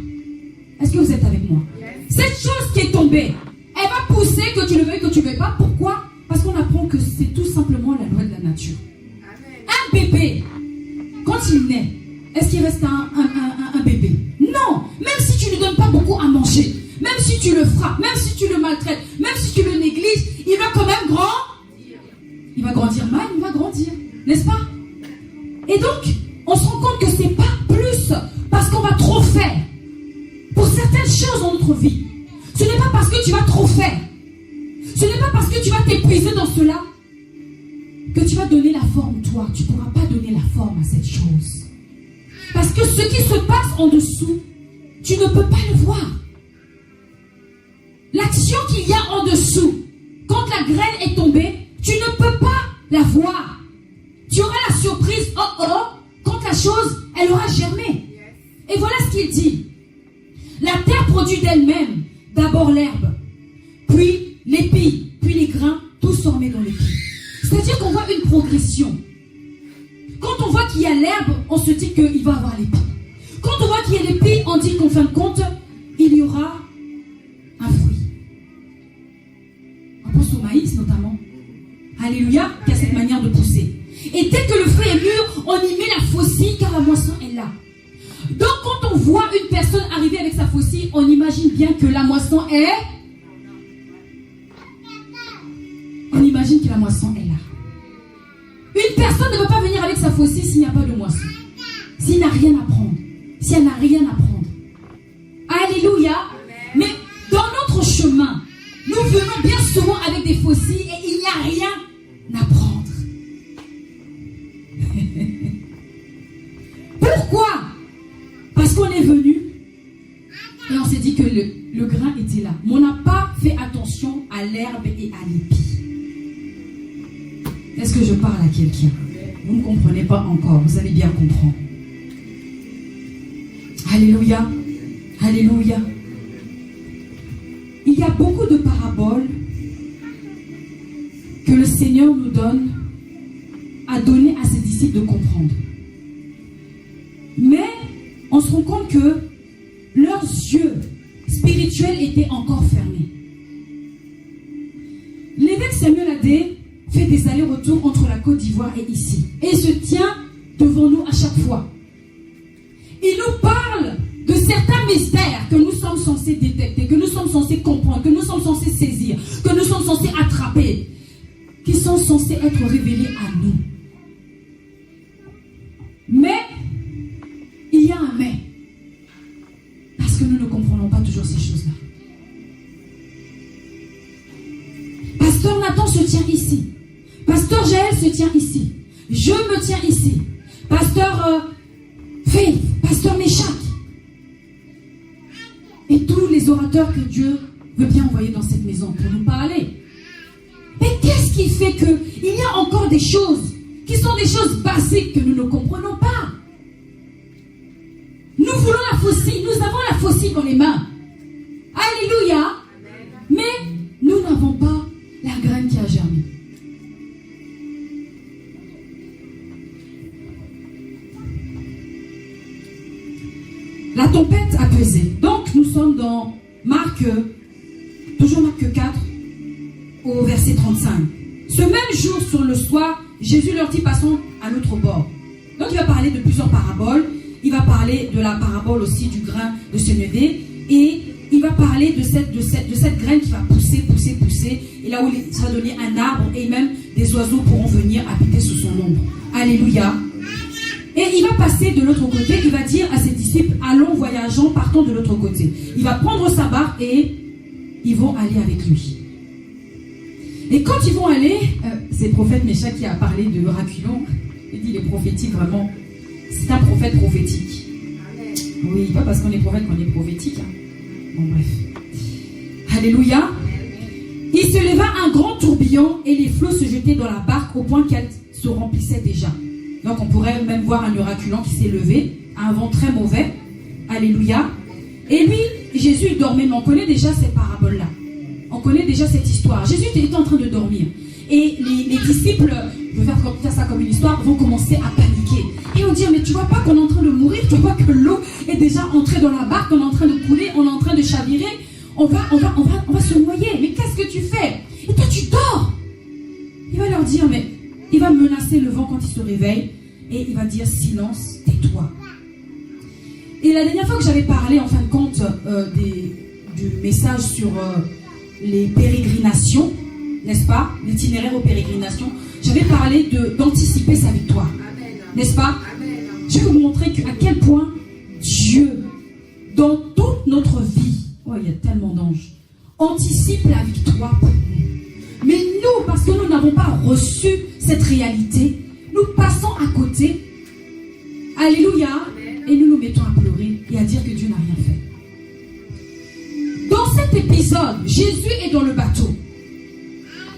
Est-ce que vous êtes avec moi? Cette chose qui est tombée, elle va pousser, que tu le veuilles, que tu ne le veuilles pas. Pourquoi? Parce qu'on apprend que c'est tout simplement la loi de la nature. Un bébé, quand il naît, est-ce qu'il reste un bébé? Non. Même si tu ne lui donnes pas beaucoup à manger, même si tu le frappes, même si tu le maltraites, même si tu le négliges, il va quand même grandir. Il va grandir mal, il va grandir. N'est-ce pas? Et donc, on se rend compte que ce n'est pas plus parce qu'on va trop faire. Pour certaines choses dans notre vie, ce n'est pas parce que tu vas trop faire. Ce n'est pas parce que tu vas t'épuiser dans cela que tu vas donner la forme, toi. Tu ne pourras pas donner la forme à cette chose. Parce que ce qui se passe en dessous, tu ne peux pas le voir. L'action qu'il y a en dessous, quand la graine est tombée, tu ne peux pas la voir. Tu auras la surprise, quand la chose, elle aura germé. Et voilà ce qu'il dit. La terre produit d'elle-même d'abord l'herbe, puis l'épi, puis les grains, tout formés dans l'épi. C'est-à-dire qu'on voit une progression. Quand on voit qu'il y a l'herbe, on se dit qu'il va y avoir l'épi. Quand on voit qu'il y a l'épi, on dit qu'en fin de compte, il y aura un fruit. On pense au maïs notamment. Alléluia, qui a cette manière de pousser. Et dès que le fruit est mûr, on y met la faucille car la moisson est là. Donc quand on voit une personne arriver avec sa faucille, on imagine bien que la moisson est... On imagine que la moisson est là. Une personne ne peut pas venir avec sa faucille s'il n'y a pas de moisson. S'il n'a rien à prendre. si elle n'a rien à prendre. Alléluia. Mais dans notre chemin, nous venons bien souvent avec des fossiles et il n'y a rien à prendre. Pourquoi? Parce qu'on est venu et on s'est dit que le grain était là. Mais on n'a pas fait attention à l'herbe et à l'épi. Est-ce que je parle à quelqu'un? Vous ne comprenez pas encore, vous allez bien comprendre. Alléluia. Alléluia. Il y a beaucoup de paraboles que le Seigneur nous donne à donner à ses disciples de comprendre. Mais on se rend compte que leurs yeux spirituels étaient encore fermés. L'évêque Samuel Adé fait des allers-retours entre la Côte d'Ivoire et ici. Et il se tient devant nous à chaque fois. Il nous parle de certains mystères que nous sommes censés détecter, que nous sommes censés comprendre, que nous sommes censés saisir, que nous sommes censés attraper, qui sont censés être révélés à nous. Mais, il y a un mais. Parce que nous ne comprenons pas toujours ces choses-là. Pasteur Nathan se tient ici. Pasteur Jaël se tient ici. Je me tiens ici. Pasteur Faith, Pasteur Méchac. Et tous les orateurs que Dieu veut bien envoyer dans cette maison pour nous parler. Mais qu'est-ce qui fait qu'il y a encore des choses qui sont des choses basiques que nous ne comprenons pas? Nous voulons la faucille, nous avons la faucille dans les mains. Alléluia. Mais nous n'avons pas la graine qui a germé. La tempête a pesé. Donc nous sommes dans toujours Marc 4, au verset 35. Ce même jour, sur le soir, Jésus leur dit, passons à l'autre bord. Donc il va parler de plusieurs paraboles. Il va parler de la parabole aussi du grain de sénévé. Et il va parler de cette graine qui va pousser. Et là où ça va donner un arbre et même des oiseaux pourront venir habiter sous son ombre. Alléluia. Et il va passer de l'autre côté. Il va dire à ses disciples, allons, voyageons, partons de l'autre côté. Il va prendre sa barque et ils vont aller avec lui. Et quand ils vont aller, c'est le prophète Méchac qui a parlé de Raculon. Il dit, il est prophétique vraiment. C'est un prophète prophétique. Oui, pas parce qu'on est prophète qu'on est prophétique. Hein. Bon, bref. Alléluia. Il se leva un grand tourbillon et les flots se jetaient dans la barque au point qu'elle se remplissait déjà. Donc on pourrait même voir un oraculant qui s'est levé, un vent très mauvais. Alléluia. Et lui, Jésus dormait, mais on connaît déjà cette parabole-là. On connaît déjà cette histoire. Jésus était en train de dormir. Et les disciples, je vais faire ça comme une histoire, vont commencer à paniquer. Et on dit, mais tu vois pas qu'on est en train de mourir, tu vois que l'eau est déjà entrée dans la barque, on est en train de couler, on est en train de chavirer, on va se noyer. Mais qu'est-ce que tu fais? Et toi tu dors. Il va leur dire, mais il va menacer le vent quand il se réveille et il va dire, silence, tais-toi. Et la dernière fois que j'avais parlé en fin de compte du message sur les pérégrinations, n'est-ce pas, l'itinéraire aux pérégrinations, j'avais parlé d'anticiper sa victoire, n'est-ce pas? Je vais vous montrer à quel point Dieu, dans toute notre vie, oh, il y a tellement d'anges, anticipe la victoire pour nous. Mais nous, parce que nous n'avons pas reçu cette réalité, nous passons à côté. Alléluia. Et nous nous mettons à pleurer et à dire que Dieu n'a rien fait. Dans cet épisode, Jésus est dans le bateau.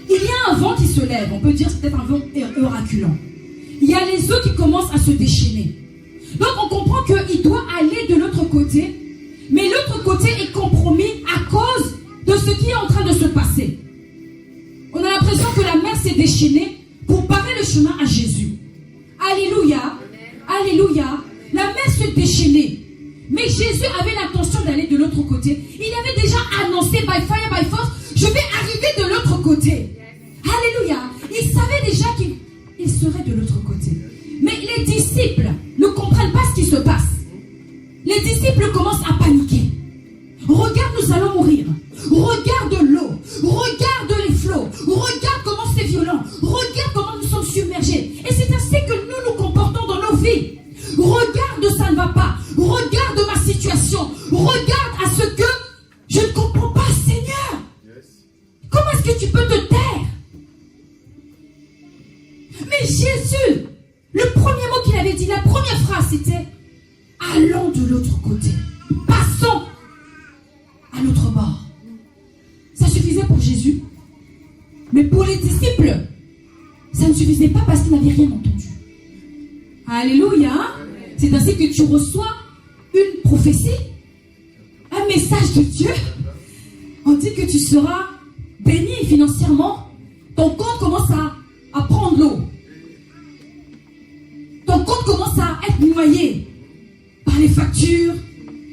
Il y a un vent qui se lève. On peut dire c'est peut-être un vent oraculant. Il y a les eaux qui commencent à se déchaîner. Donc on comprend qu'il doit aller de l'autre côté. Mais l'autre côté est compromis à cause de ce qui est en train de se passer. On a l'impression que la mer s'est déchaînée pour barrer le chemin à Jésus. Alléluia. Alléluia. La mer se déchaînait. Mais Jésus avait l'intention d'aller de l'autre côté. Il avait déjà annoncé, by fire, by force, je vais arriver de l'autre côté. Alléluia. Il savait déjà qu'il serait de l'autre côté. Mais les disciples ne comprennent pas ce qui se passe. Les disciples commencent à paniquer. Regarde, nous allons mourir. Regarde l'eau. Regarde les flots. Regarde comment c'est violent. Regarde comment nous sommes submergés. Et c'est ainsi que nous nous comportons dans nos vies. Regarde, ça ne va pas. Regarde, Jésus, le premier mot qu'il avait dit, la première phrase, c'était « Allons de l'autre côté. Passons à l'autre bord. » Ça suffisait pour Jésus. Mais pour les disciples, ça ne suffisait pas parce qu'ils n'avaient rien entendu. Alléluia. C'est ainsi que tu reçois une prophétie, un message de Dieu. On dit que tu seras béni financièrement. Ton compte commence à prendre l'eau. Ton compte commence à être noyé par les factures,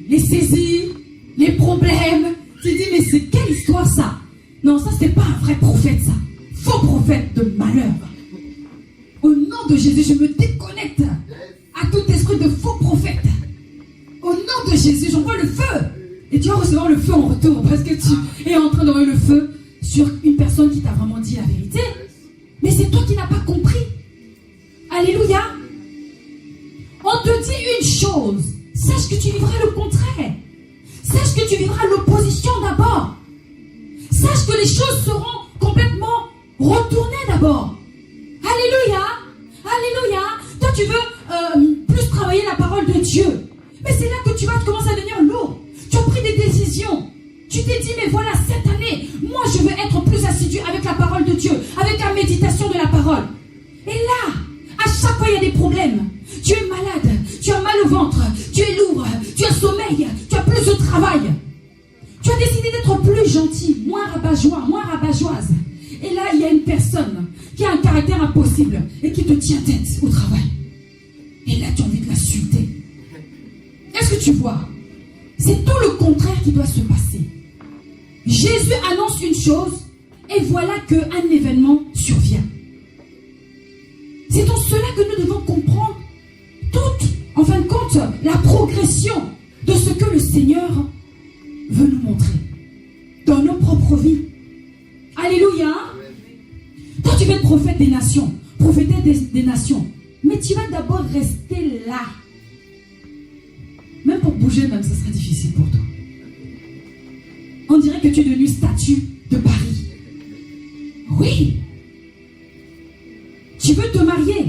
les saisies, les problèmes. Tu dis, mais c'est quelle histoire ça? Non, ça c'est pas un vrai prophète ça. Faux prophète de malheur. Au nom de Jésus, je me déconnecte à tout esprit de faux prophète. Au nom de Jésus, j'envoie le feu. Et tu vas recevoir le feu en retour parce que tu es en train d'envoyer le feu sur une personne qui t'a vraiment dit la vérité. Mais c'est toi qui n'as pas compris. Alléluia. On te dit une chose. Sache que tu vivras le contraire. Sache que tu vivras l'opposition d'abord. Sache que les choses seront complètement retournées d'abord. Alléluia. Alléluia. Toi, tu veux plus travailler la parole de Dieu. Mais c'est là que tu vas commencer à devenir lourd. Tu as pris des décisions. Tu t'es dit, mais voilà, cette année, moi, je veux être plus assidu avec la parole de Dieu, avec la méditation de la parole. Et là, à chaque fois, il y a des problèmes. Tu es malade, tu as mal au ventre, tu es lourd, tu as sommeil, tu as plus de travail. Tu as décidé d'être plus gentil, moins rabat-joie, moins rabat-joise. Et là, il y a une personne qui a un caractère impossible et qui te tient tête au travail. Et là, tu as envie de l'insulter. Est-ce que tu vois? C'est tout le contraire qui doit se passer. Jésus annonce une chose et voilà qu'un événement survient. C'est dans cela que nous devons comprendre toute, en fin de compte, la progression de ce que le Seigneur veut nous montrer dans nos propres vies. Alléluia. Toi, tu vas être prophète des nations, prophétesse des nations, mais tu vas d'abord rester là. Même pour bouger, même, ça sera difficile pour toi. On dirait que tu es devenu statue de Paris. Oui. Tu veux te marier.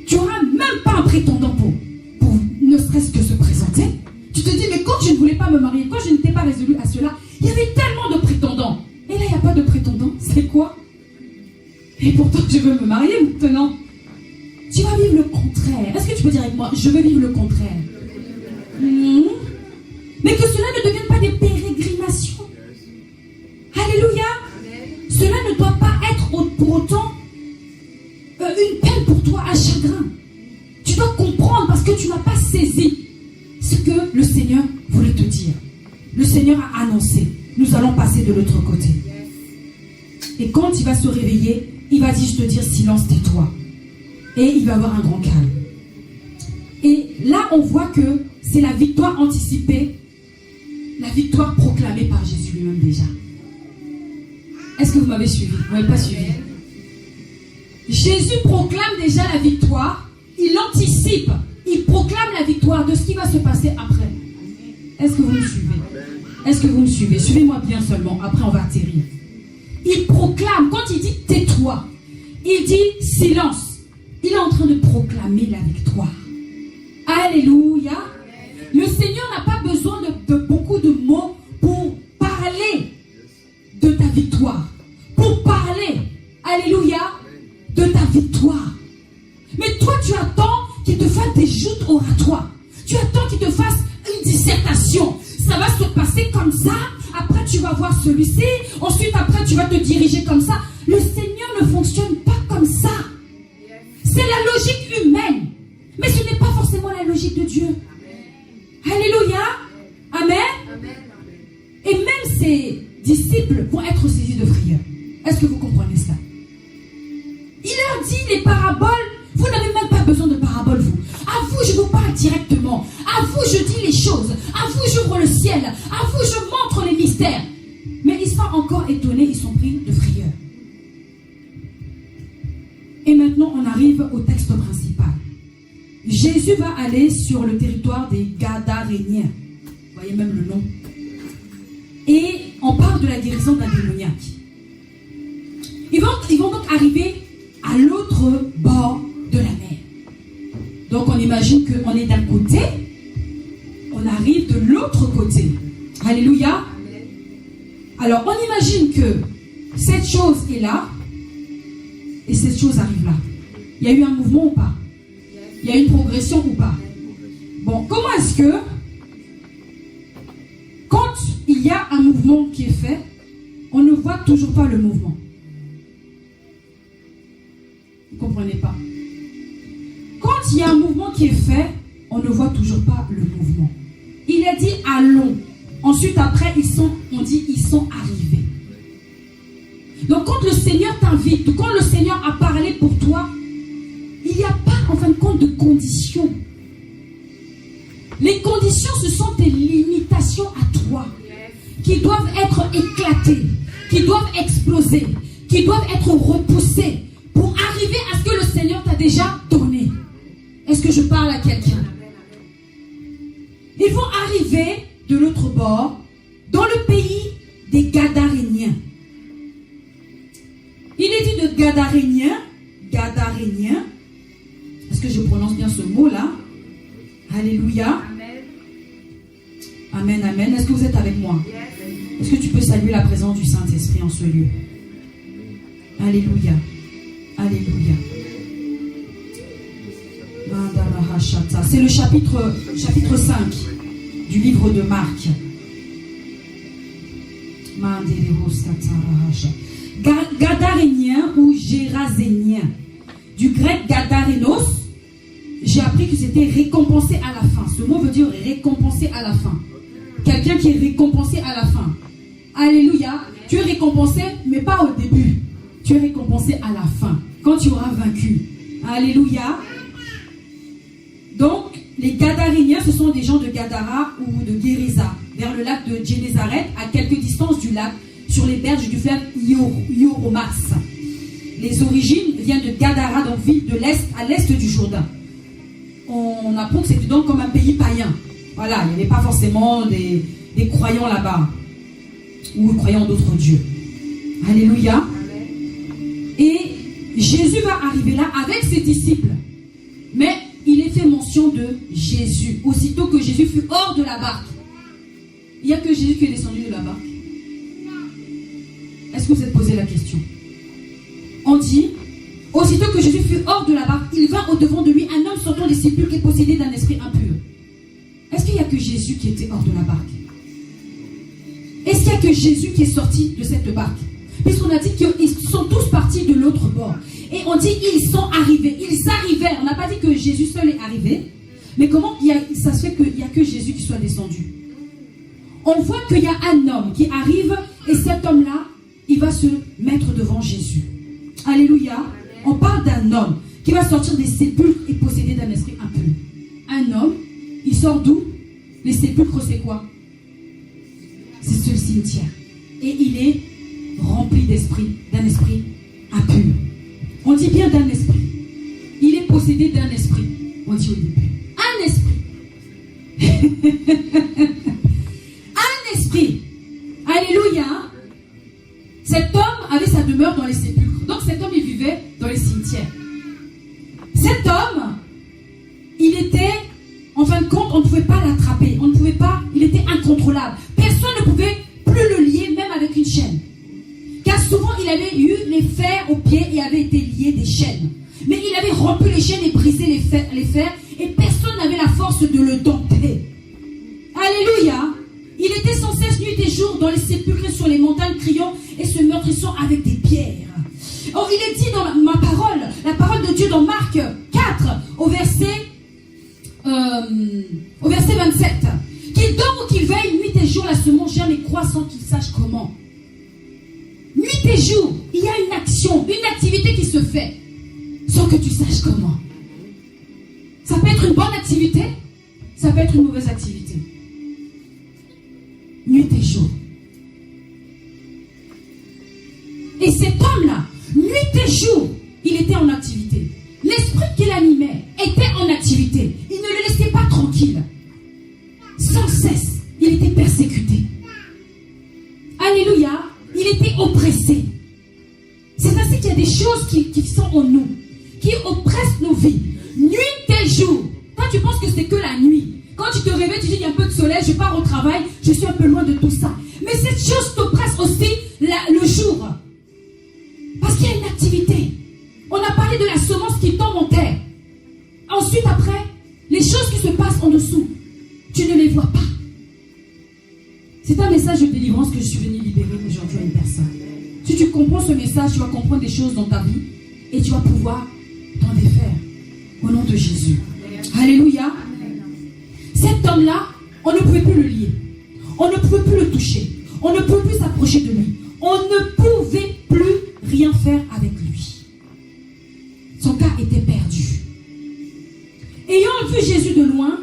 Tu n'auras même pas un prétendant pour ne serait-ce que se présenter. Tu te dis, mais quand je ne voulais pas me marier, quand je n'étais pas résolu à cela, il y avait tellement de prétendants. Et là, il n'y a pas de prétendant. C'est quoi? Et pourtant, je veux me marier maintenant. Tu vas vivre le contraire. Est-ce que tu peux dire avec moi, je veux vivre le contraire? Mais que cela ne devienne pas des pérégrinations. Alléluia. Cela ne doit pas être pour autant une peine pour toi, un chagrin. Tu dois comprendre parce que tu n'as pas saisi ce que le Seigneur voulait te dire. Le Seigneur a annoncé, nous allons passer de l'autre côté. Et quand il va se réveiller, il va te dire silence, tais-toi. Et il va avoir un grand calme. Et là, on voit que c'est la victoire anticipée, la victoire proclamée par Jésus lui-même déjà. Est-ce que vous m'avez suivi? Vous ne m'avez pas suivi? Jésus proclame déjà la victoire, il anticipe, il proclame la victoire de ce qui va se passer après. Est-ce que vous me suivez? Est-ce que vous me suivez? Suivez-moi bien seulement, après on va atterrir. Il proclame, quand il dit tais-toi, il dit silence. Il est en train de proclamer la victoire. Alléluia. Le Seigneur n'a pas besoin de beaucoup de mots pour parler de ta victoire. Pour parler, alléluia, de ta victoire. Mais toi, tu attends qu'il te fasse des joutes oratoires. Tu attends qu'il te fasse une dissertation. Ça va se passer comme ça. Après, tu vas voir celui-ci. Ensuite, après, tu vas te diriger comme ça. Le Seigneur ne fonctionne pas comme ça. C'est la logique humaine. Mais ce n'est pas forcément la logique de Dieu. Alléluia. Amen. Et même ses disciples vont être saisis de frayeur. Est-ce que vous comprenez ça? Il leur dit les paraboles. Vous n'avez même pas besoin de paraboles, vous. À vous, je vous parle directement. À vous, je dis les choses. À vous, j'ouvre le ciel. À vous, je montre les mystères. Mais ils sont encore étonnés, ils sont pris de frayeur. Et maintenant, on arrive au texte principal. Jésus va aller sur le territoire des Gadaréniens. Vous voyez même le nom. Et on parle de la guérison d'un démoniaque. Ils vont donc arriver à l'autre bord imagine qu'on est d'un côté, on arrive de l'autre côté. Alléluia. Alors, on imagine que cette chose est là et cette chose arrive là. Il y a eu un mouvement ou pas? Il y a eu une progression ou pas? Bon, comment est-ce que, quand il y a un mouvement qui est fait, on ne voit toujours pas le mouvement? Vous ne comprenez pas? Quand il y a un mouvement qui est fait, on ne voit toujours pas le mouvement. Il a dit allons. Ensuite, après, on dit ils sont arrivés. Donc, quand le Seigneur t'invite, ou quand le Seigneur a parlé pour toi, il n'y a pas, en fin de compte, de conditions. Les conditions, ce sont des limitations à toi, qui doivent être éclatées, qui doivent exploser, qui doivent être repoussées, pour arriver à ce que le Seigneur t'a déjà donné. Est-ce que je parle à quelqu'un? Ils vont arriver de l'autre bord, dans le pays des Gadaréniens. Il est dit de Gadaréniens. Est-ce que je prononce bien ce mot-là? Alléluia. Amen, amen. Est-ce que vous êtes avec moi? Est-ce que tu peux saluer la présence du Saint-Esprit en ce lieu? Alléluia. Alléluia. C'est le chapitre 5 du livre de Marc. Gadarénien ou Gérasénien. Du grec Gadarénos, j'ai appris que c'était récompensé à la fin. Ce mot veut dire récompensé à la fin. Quelqu'un qui est récompensé à la fin. Alléluia. Tu es récompensé, mais pas au début. Tu es récompensé à la fin, quand tu auras vaincu. Alléluia. Donc, les Gadaréniens, ce sont des gens de Gadara ou de Guérisa, vers le lac de Génézareth, à quelques distances du lac, sur les berges du fleuve Ioromas. Les origines viennent de Gadara, donc ville de l'Est, à l'Est du Jourdain. On apprend que c'était donc comme un pays païen. Voilà, il n'y avait pas forcément des croyants là-bas, ou croyants d'autres dieux. Alléluia. Et Jésus va arriver là avec ses disciples. Mais il est fait mention de Jésus. Aussitôt que Jésus fut hors de la barque. Il n'y a que Jésus qui est descendu de la barque. Est-ce que vous êtes posé la question? On dit, aussitôt que Jésus fut hors de la barque, il vint au-devant de lui un homme sortant des sépulcres et possédé d'un esprit impur. Est-ce qu'il n'y a que Jésus qui était hors de la barque? Est-ce qu'il n'y a que Jésus qui est sorti de cette barque? Puisqu'on a dit qu'ils sont tous partis de l'autre bord. Et on dit ils sont arrivés. Ils arrivaient. On n'a pas dit que Jésus seul est arrivé. Mais comment ça se fait qu'il n'y a que Jésus qui soit descendu? On voit qu'il y a un homme qui arrive et cet homme-là, il va se mettre devant Jésus. Alléluia. On parle d'un homme qui va sortir des sépulcres et posséder d'un esprit impur. Un homme, il sort d'où? Les sépulcres, c'est quoi? C'est le cimetière. Et il est rempli d'un esprit impur. On dit bien d'un esprit. Il est possédé d'un esprit. On dit au début. Un esprit. Un esprit. Alléluia. Cet homme avait sa demeure dans les sépulcres. Donc cet homme, il vivait dans les cimetières. Cet homme, il était, en fin de compte, on ne pouvait pas l'attraper. On ne pouvait pas, il était incontrôlable. Personne ne pouvait plus le lier, même avec une chaîne. Car souvent, il avait eu les fers aux pieds et avait été lié des chaînes. Mais il avait rompu les chaînes et brisé les fers et personne n'avait la force de le dompter. Alléluia. Il était sans cesse nuit et jour dans les sépulcres et sur les montagnes criant et se meurtrissant avec des pierres. Or, il est dit dans ma parole, la parole de Dieu dans Marc 4, au verset 27, qu'il dorme ou qu'il veille, nuit et jour, la semence germe et croît sans qu'il sache comment. Nuit et jour, il y a une action, une activité qui se fait, sans que tu saches comment. Ça peut être une bonne activité, ça peut être une mauvaise activité. Nuit et jour. Et cet homme-là, nuit et jour, il était en activité. L'esprit qui l'animait était en activité. Il ne le laissait pas tranquille. Sans cesse, il était persécuté. Alléluia. Il était oppressé. C'est ainsi qu'il y a des choses qui sont en nous, qui oppressent nos vies. Nuit et jour. Quand tu penses que c'est que la nuit. Quand tu te réveilles, tu dis il y a un peu de soleil, je pars au travail, je suis un peu loin de tout ça. Mais cette chose t'oppresse aussi le jour. Parce qu'il y a une activité. On a parlé de la semence qui tombe en terre. Ensuite, après, les choses qui se passent en dessous, tu ne les vois pas. C'est un message de délivrance que je suis venue libérer aujourd'hui à une personne. Si tu comprends ce message, tu vas comprendre des choses dans ta vie et tu vas pouvoir t'en défaire. Au nom de Jésus. Alléluia. Cet homme-là, on ne pouvait plus le lier. On ne pouvait plus le toucher. On ne pouvait plus s'approcher de lui. On ne pouvait plus rien faire avec lui. Son cas était perdu. Ayant vu Jésus de loin,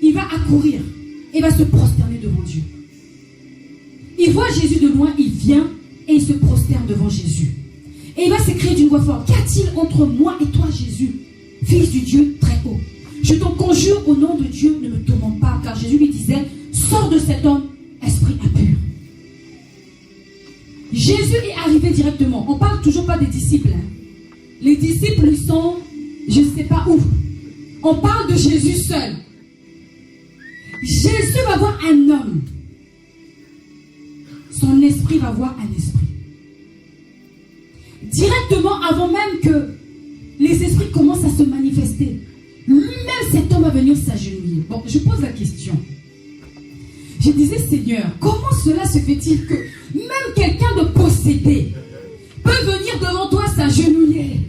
il va accourir et va se prosterner devant Dieu. Il voit Jésus de loin, il vient et il se prosterne devant Jésus. Et il va s'écrier d'une voix forte: qu'y a-t-il entre moi et toi, Jésus, fils du Dieu très haut? Je t'en conjure au nom de Dieu, ne me tourmente pas, car Jésus lui disait: sors de cet homme, esprit impur. Jésus est arrivé directement. On ne parle toujours pas des disciples. Les disciples sont, je ne sais pas où. On parle de Jésus seul. Jésus va voir un homme. Son esprit va voir un esprit. Directement, avant même que les esprits commencent à se manifester, lui-même cet homme va venir s'agenouiller. Bon, je pose la question. Je disais: Seigneur, comment cela se fait-il que même quelqu'un de possédé peut venir devant toi s'agenouiller,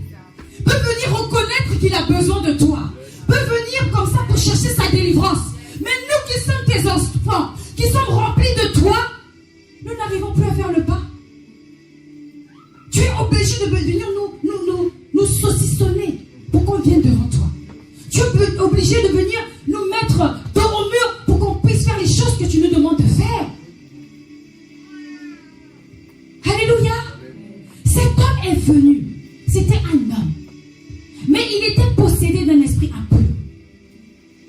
peut venir reconnaître qu'il a besoin de toi, peut venir comme ça pour chercher sa délivrance? Mais nous qui sommes tes enfants, qui sommes remplis de toi, nous n'arrivons plus à faire le pas. Tu es obligé de venir nous saucissonner pour qu'on vienne devant toi. Tu es obligé de venir nous mettre dos au mur pour qu'on puisse faire les choses que tu nous demandes de faire. Alléluia. Cet homme est venu. C'était un homme. Mais il était possédé d'un esprit impur.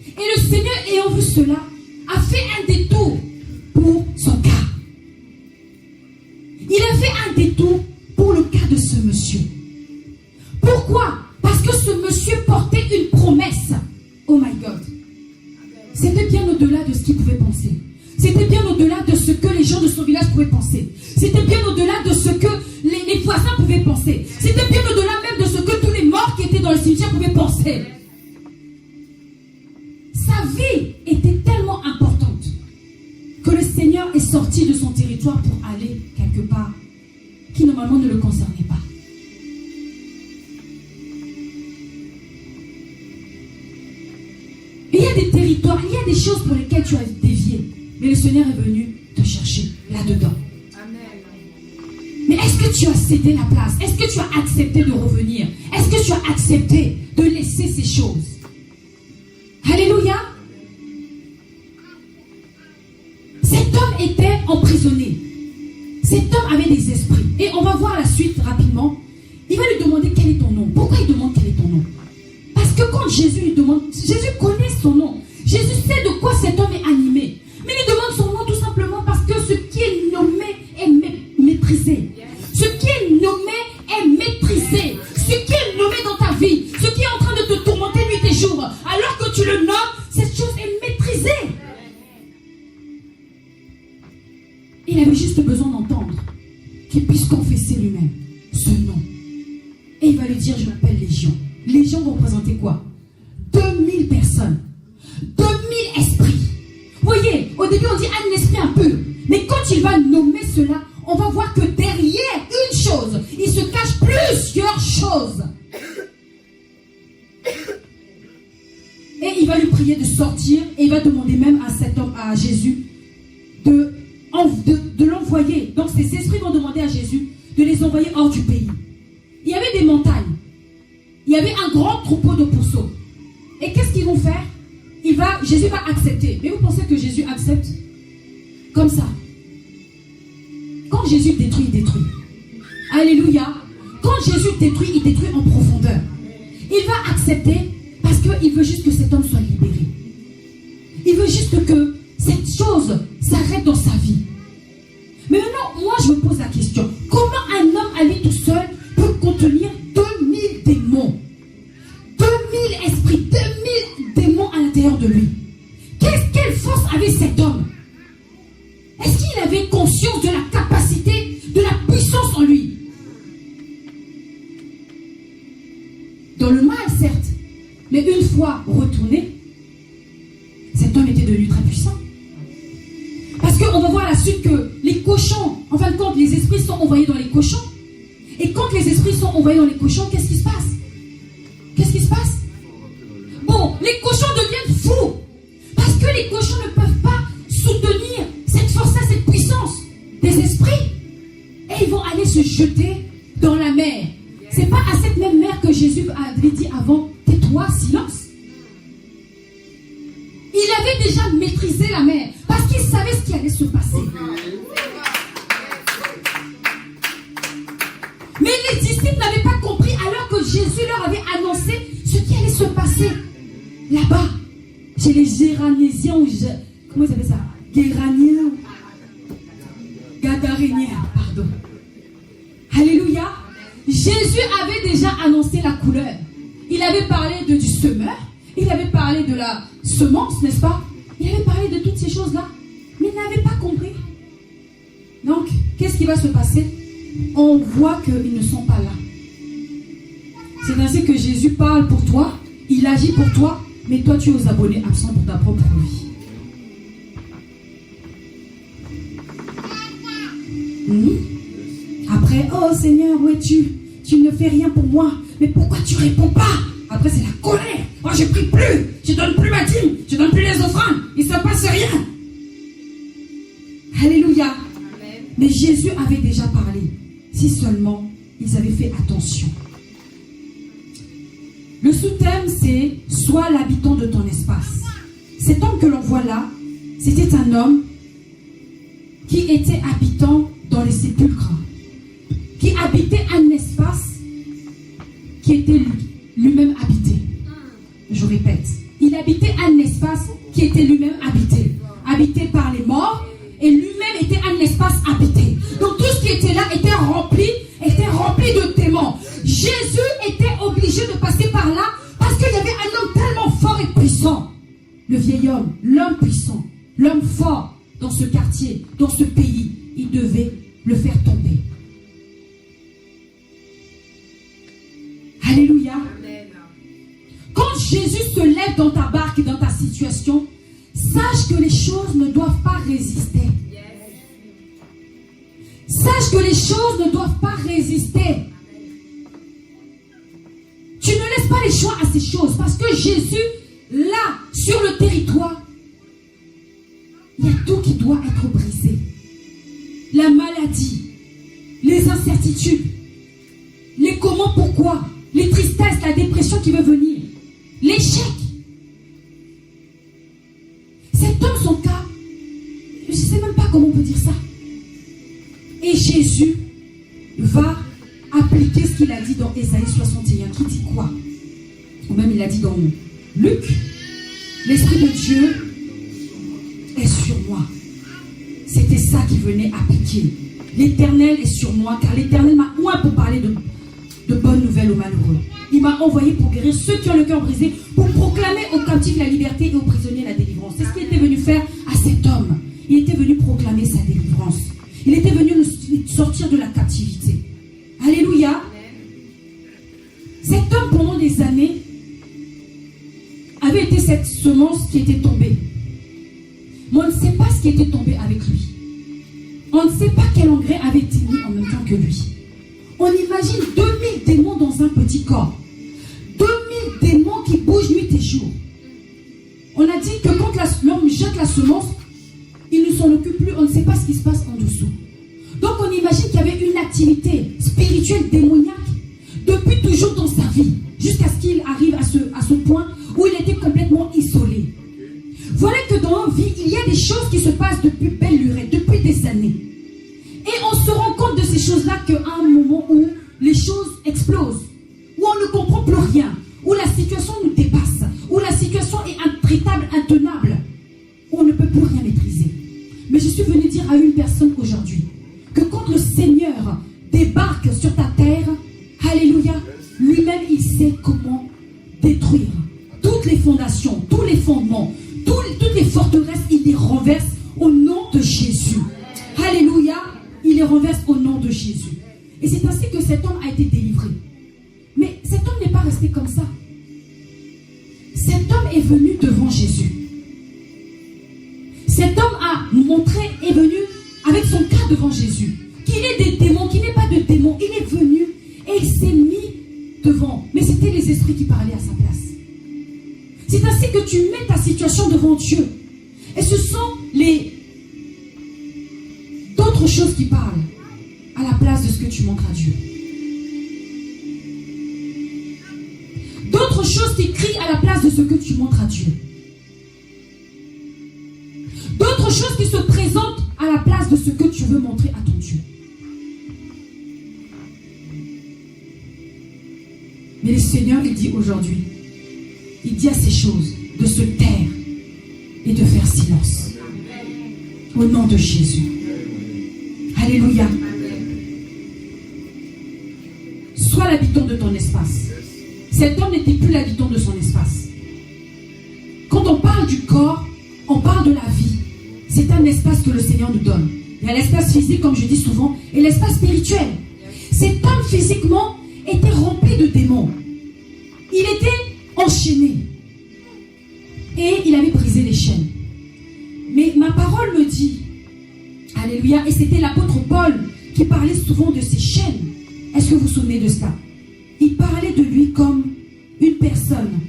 Et le Seigneur, ayant vu cela, a fait un détour pour son cas. Il a fait un détour pour le cas de ce monsieur. Pourquoi? Parce que ce monsieur portait une promesse. Oh my God. C'était bien au-delà de ce qu'il pouvait penser. C'était bien au-delà de ce que les gens de son village pouvaient penser. C'était bien au-delà de ce que les voisins pouvaient penser. C'était bien au-delà même de ce que tous les morts qui étaient dans le cimetière pouvaient penser. Sa vie était tellement importante que le Seigneur est sorti de son territoire pour aller quelque part qui normalement ne le concernait pas. Il y a des territoires, il y a des choses pour lesquelles tu as dévié, mais le Seigneur est venu te chercher là-dedans. Mais est-ce que tu as cédé la place? Est-ce que tu as accepté de revenir? Est-ce que tu as accepté de laisser ces choses? Alléluia. Cet homme était emprisonné. Cet homme avait des esprits. Et on va voir la suite rapidement. Il va lui demander quel est ton nom. Pourquoi il demande quel est ton nom? Parce que quand Jésus lui demande, Jésus connaît son nom. Jésus sait de quoi cet homme est animé. Mais il lui demande son nom tout simplement parce que ce qui est nommé est maîtrisé. Ce qui est nommé est maîtrisé. Ce qui est nommé dans ta vie, ce qui est en train de te tourmenter nuit et jour, alors que tu le nommes, cette chose est maîtrisée. Il avait juste besoin d'entendre qu'il puisse confesser lui-même ce nom. Et il va lui dire: je m'appelle Légion. Légion va représenter quoi? 2000 personnes. 2000 esprits. Vous voyez, au début on dit un esprit impur. Mais quand il va nommer cela, on va voir que derrière une chose, il se cache plusieurs choses. Et il va lui prier de sortir. Et il va demander même à cet homme, à Jésus, de l'envoyer. Donc ces esprits vont demander à Jésus de les envoyer hors du pays. Il y avait des montagnes. Il y avait un grand troupeau de pourceaux. Et qu'est-ce qu'ils vont faire? Jésus va accepter. Mais vous pensez que Jésus accepte comme ça? Quand Jésus détruit, il détruit. Alléluia. Quand Jésus détruit, il détruit en profondeur. Il va accepter parce qu'il veut juste que cet homme soit libéré. Il veut juste que cette chose s'arrête dans sa vie. Mais maintenant, moi je me pose la question. Comment un homme à lui tout seul peut contenir 2000 démons, 2000 esprits, 2000 Mais une fois retourné, cet homme était devenu très puissant. Parce qu'on va voir à la suite que les cochons, en fin de compte, les esprits sont envoyés dans les cochons. Et quand les esprits sont envoyés dans les cochons, qu'est-ce qui se passe? Qu'est-ce qui se passe? Bon, les cochons deviennent fous. Parce que les cochons ne peuvent pas soutenir cette force-là, cette puissance des esprits. Et ils vont aller se jeter dans la mer. C'est pas à cette même mer que Jésus avait dit avant, tais-toi, silence. Il avait déjà maîtrisé la mer parce qu'il savait ce qui allait se passer. Mais les disciples n'avaient pas compris alors que Jésus leur avait annoncé ce qui allait se passer là-bas, chez les Géranésiens ou comment ils appellent ça? Guéraniens, Gadaréniens, pardon. Alléluia. Jésus avait déjà annoncé la couleur. Il avait parlé du semeur, il avait parlé de la semence, n'est-ce pas? Il avait parlé de toutes ces choses-là, mais il n'avait pas compris. Donc, qu'est-ce qui va se passer? On voit qu'ils ne sont pas là. C'est ainsi que Jésus parle pour toi, il agit pour toi, mais toi tu es aux abonnés absents pour ta propre vie. Après, oh Seigneur, où es-tu? Tu ne fais rien pour moi, mais pourquoi tu ne réponds pas? Après c'est la colère. Moi je prie plus, je donne plus ma dîme, je donne plus les offrandes, il ne se passe rien. Alléluia. Amen. Mais Jésus avait déjà parlé. Si seulement ils avaient fait attention. Le sous-thème c'est « Sois l'habitant de ton espace ». Cet homme que l'on voit là, c'était un homme qui était habitant dans les sépulcres, qui habitait un espace qui était lui-même habité. Je répète, il habitait un espace qui était lui-même habité, habité par les morts, et lui-même était un espace habité. Donc tout ce qui était là était rempli de démons. Jésus était obligé de passer par là parce qu'il y avait un homme tellement fort et puissant. Le vieil homme, l'homme puissant, l'homme fort dans ce quartier, dans ce pays, il devait le faire tomber. Alléluia. Quand Jésus se lève dans ta barque et dans ta situation, sache que les choses ne doivent pas résister. Sache que les choses ne doivent pas résister. Tu ne laisses pas les choix à ces choses parce que Jésus, là, sur le territoire, il y a tout qui doit être brisé. La maladie, les incertitudes, les comment, pourquoi, les tristesses, la dépression qui veut venir, l'échec. Cet homme, son cas, je ne sais même pas comment on peut dire ça. Et Jésus va appliquer ce qu'il a dit dans Ésaïe 61, qui dit quoi? Ou même il a dit dans Luc, l'Esprit de Dieu est sur moi. C'était ça qu'il venait appliquer. L'Éternel est sur moi, car l'Éternel m'a oint pour parler de bonnes nouvelles aux malheureux. Il m'a envoyé pour guérir ceux qui ont le cœur brisé, pour proclamer aux captifs la liberté et aux prisonniers la délivrance. C'est ce qu'il était venu faire à cet homme. Il était venu proclamer sa délivrance. Il était venu nous sortir de la captivité. Alléluia. Cet homme, pendant des années, avait été cette semence qui était tombée. Mais on ne sait pas ce qui était tombé avec lui. On ne sait pas quel engrais avait été mis en même temps que lui. On imagine 2000 démons dans un petit corps. 2000 démons qui bougent nuit et jour. On a dit que quand l'homme jette la semence, il ne s'en occupe plus, on ne sait pas ce qui se passe en dessous. Donc on imagine qu'il y avait une activité spirituelle démoniaque depuis toujours dans sa vie, jusqu'à ce qu'il arrive à ce point où il était complètement isolé. Voilà que dans nos vies, il y a des choses qui se passent depuis belle lurette, depuis des années. Et on se rend compte de ces choses-là qu'à un moment où les choses explosent, où on ne comprend plus rien, où la situation nous dépasse, où la situation est intraitable, intenable, où on ne peut plus rien maîtriser. Mais je suis venu dire à une personne aujourd'hui que quand le Seigneur débarque sur ta terre, alléluia, lui-même il sait comment détruire toutes les fondations, tous les fondements, toutes les forteresses, il les renverse au nom de Jésus. Alléluia, il les renverse au nom de Jésus. Et c'est ainsi que cet homme a été délivré. Mais cet homme n'est pas resté comme ça. homme est venu devant Jésus. Cet homme est venu avec son cas devant Jésus. Qu'il ait des démons, qu'il n'ait pas de démons, il est venu et il s'est mis devant. Mais c'était les esprits qui parlaient à sa place. C'est ainsi que tu mets ta situation devant Dieu. Et ce sont d'autres choses qui parlent à la place de ce que tu montres à Dieu. D'autres choses qui crient à la place de ce que tu montres à Dieu. D'autres choses qui se présentent à la place de ce que tu veux montrer à ton Dieu. Mais le Seigneur, il dit aujourd'hui, il dit à ces choses de se taire et de faire silence. Au nom de Jésus. Alléluia. Sois l'habitant de ton espace. Cet homme n'était plus l'habitant de son espace. Quand on parle du corps, on parle de la vie. C'est un espace que le Seigneur nous donne. Il y a l'espace physique, comme je dis souvent, et l'espace spirituel. Cet homme, physiquement, était rempli de démons. Il était enchaîné. Et il avait brisé les chaînes. Mais ma parole me dit, alléluia, et c'était l'apôtre Paul qui parlait souvent de ces chaînes. Est-ce que vous vous souvenez de cela? Il parlait de lui comme une personne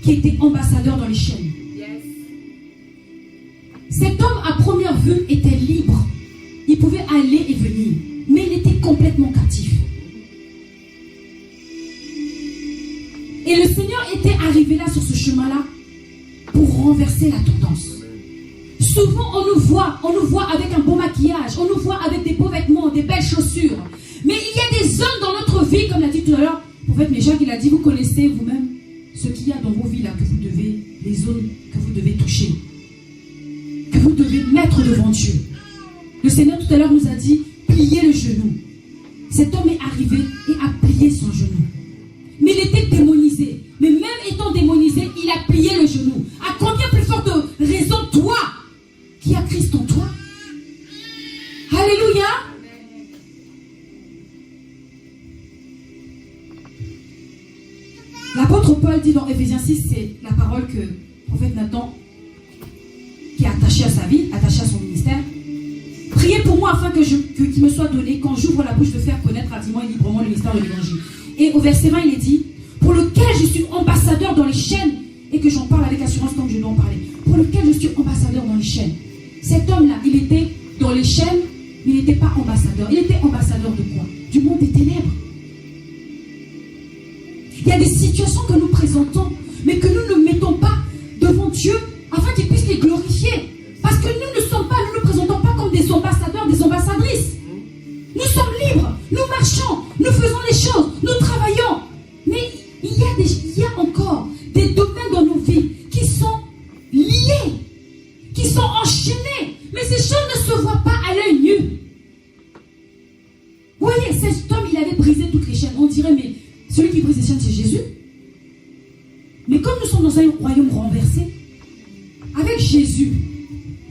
qui était ambassadeur dans les chaînes. Cet homme, à première vue, était libre. Il pouvait aller et venir. Mais il était complètement captif. Et le Seigneur était arrivé là, sur ce chemin-là, pour renverser la tendance. Souvent, on nous voit avec un beau maquillage, on nous voit avec des beaux vêtements, des belles chaussures. Mais il y a des hommes dans notre vie, comme l'a dit tout à l'heure, prophète Méchant, il a dit, vous connaissez vous-même ce qu'il y a dans vos vies là, les zones que vous devez toucher, que vous devez mettre devant Dieu. Le Seigneur tout à l'heure nous a dit, pliez le genou. Cet homme est arrivé et a plié son genou. Mais il était démonisé. Mais même étant démonisé, il a plié le genou. À combien plus forte raison, toi, qui as Christ en toi? Alléluia. L'apôtre Paul dit dans Éphésiens 6, c'est la parole que le prophète Nathan, qui est attaché à sa vie, attaché à son ministère, priez pour moi afin qu'il me soit donné, quand j'ouvre la bouche, de faire connaître hâtivement et librement le mystère de l'évangile. Et au verset 20, il est dit, pour lequel je suis ambassadeur dans les chaînes, et que j'en parle avec assurance comme je dois en parler, pour lequel je suis ambassadeur dans les chaînes. Cet homme-là, il était dans les chaînes, mais il n'était pas ambassadeur. Il était ambassadeur de quoi? Du monde des ténèbres. Il y a des situations que nous présentons, mais que nous ne mettons pas devant Dieu, afin qu'il puisse les glorifier. Parce que nous ne nous présentons pas comme des ambassadeurs, des ambassadrices. Nous sommes libres, nous marchons, nous faisons les choses, nous travaillons. Mais il y a encore des domaines dans nos vies qui sont liés, qui sont enchaînés. Mais ces choses ne se voient pas à l'œil nu. Vous voyez, cet homme, il avait brisé toutes les chaînes. On dirait, mais celui qui brise les chaînes, c'est Jésus. Mais comme nous sommes dans un royaume renversé, avec Jésus,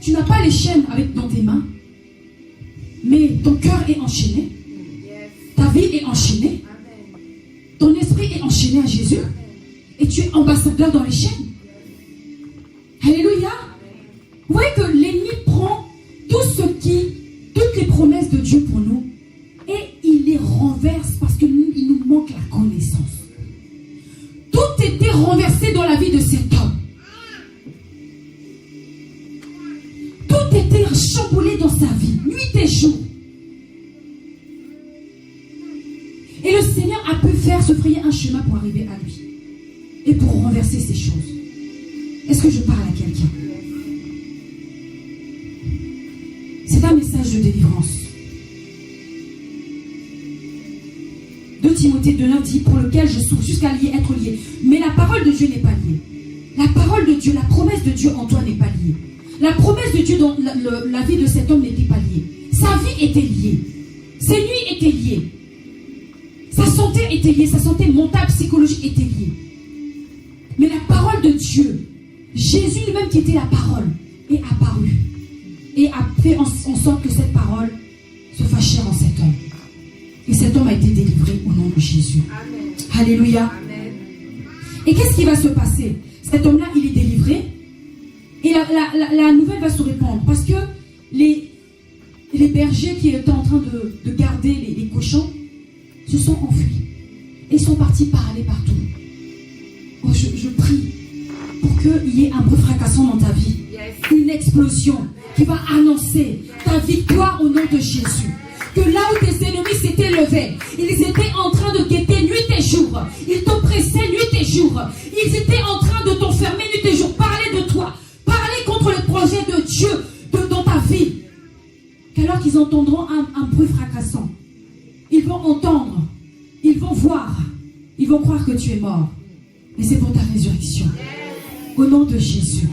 tu n'as pas les chaînes dans tes mains, mais ton cœur est enchaîné, ta vie est enchaînée, ton esprit est enchaîné à Jésus, et tu es ambassadeur dans les chaînes. Alléluia. Vous voyez que l'ennemi prend toutes les promesses de Dieu pour nous, et il les renverse parce qu'il nous manque la connaissance. Tout était renversé dans la vie de cet homme. Tout était chamboulé dans sa vie, nuit et jour. Et le Seigneur a pu se frayer un chemin pour arriver à lui. Et pour renverser ces choses. Est-ce que je parle à quelqu'un? C'est un message de délivrance. 2 Timothée 2,9 dit, pour lequel je souffre jusqu'à être lié. Mais la parole de Dieu n'est pas liée. La parole de Dieu, la promesse de Dieu en toi n'est pas liée. La promesse de Dieu dans la vie de cet homme n'était pas liée. Sa vie était liée. Ses nuits étaient liées. Sa santé était liée. Sa santé mentale, psychologique était liée. Mais la parole de Dieu, Jésus lui-même qui était la parole, est apparu. Et a fait en sorte que cette parole se fasse chair en cet homme. Et cet homme a été délivré au nom de Jésus. Amen. Alléluia. Amen. Et qu'est-ce qui va se passer? cet homme-là, il est délivré. Et la nouvelle va se répandre. Parce que les bergers qui étaient en train de garder les cochons se sont enfuis. Et ils sont partis parler partout. Oh, je prie pour qu'il y ait un bruit fracassant dans ta vie. Une explosion qui va annoncer ta victoire au nom de Jésus. Que là où tes ennemis s'étaient levés, ils étaient en train de guetter nuit et jour. Ils t'oppressaient nuit et jour. Ils étaient en train de t'enfermer nuit et jour. Parler de toi. Parler contre le projet de Dieu dans ta vie. Qu'alors qu'ils entendront un bruit fracassant, ils vont entendre, ils vont voir, ils vont croire que tu es mort. Mais c'est pour ta résurrection. Au nom de Jésus.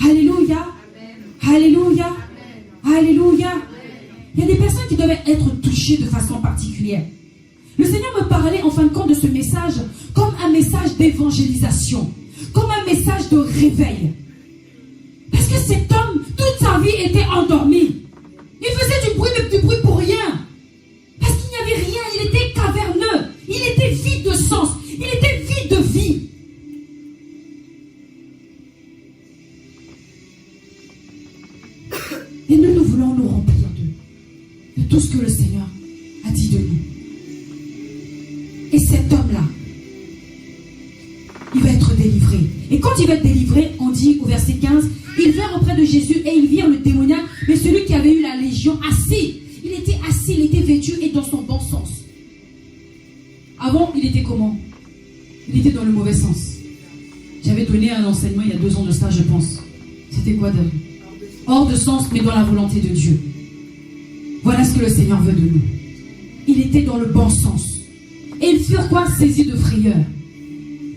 Alléluia. Alléluia. Alléluia. Il y a des personnes qui doivent être touchées de façon particulière. Le Seigneur me parlait en fin de compte de ce message comme un message d'évangélisation, comme un message de réveil. Parce que cet homme, toute sa vie était endormi. Il faisait du bruit pour rien. Parce qu'il n'y avait rien, il était caverneux. Il était vide de sens. Il était vide de vie. Et nous voulons nous remplir de tout ce que le Seigneur a dit de nous. Et cet homme-là, il va être délivré. Et quand il va être délivré, on dit au verset 15, ils vinrent auprès de Jésus et ils virent le démoniaque, mais celui qui avait eu la légion assis. Il était assis, il était vêtu et dans son bon sens. Avant, il était comment? Il était dans le mauvais sens. J'avais donné un enseignement il y a 2 ans de ça, je pense. C'était quoi, David? Hors de sens, mais dans la volonté de Dieu. Voilà ce que le Seigneur veut de nous. Il était dans le bon sens. Et ils furent quoi? Saisis de frayeur.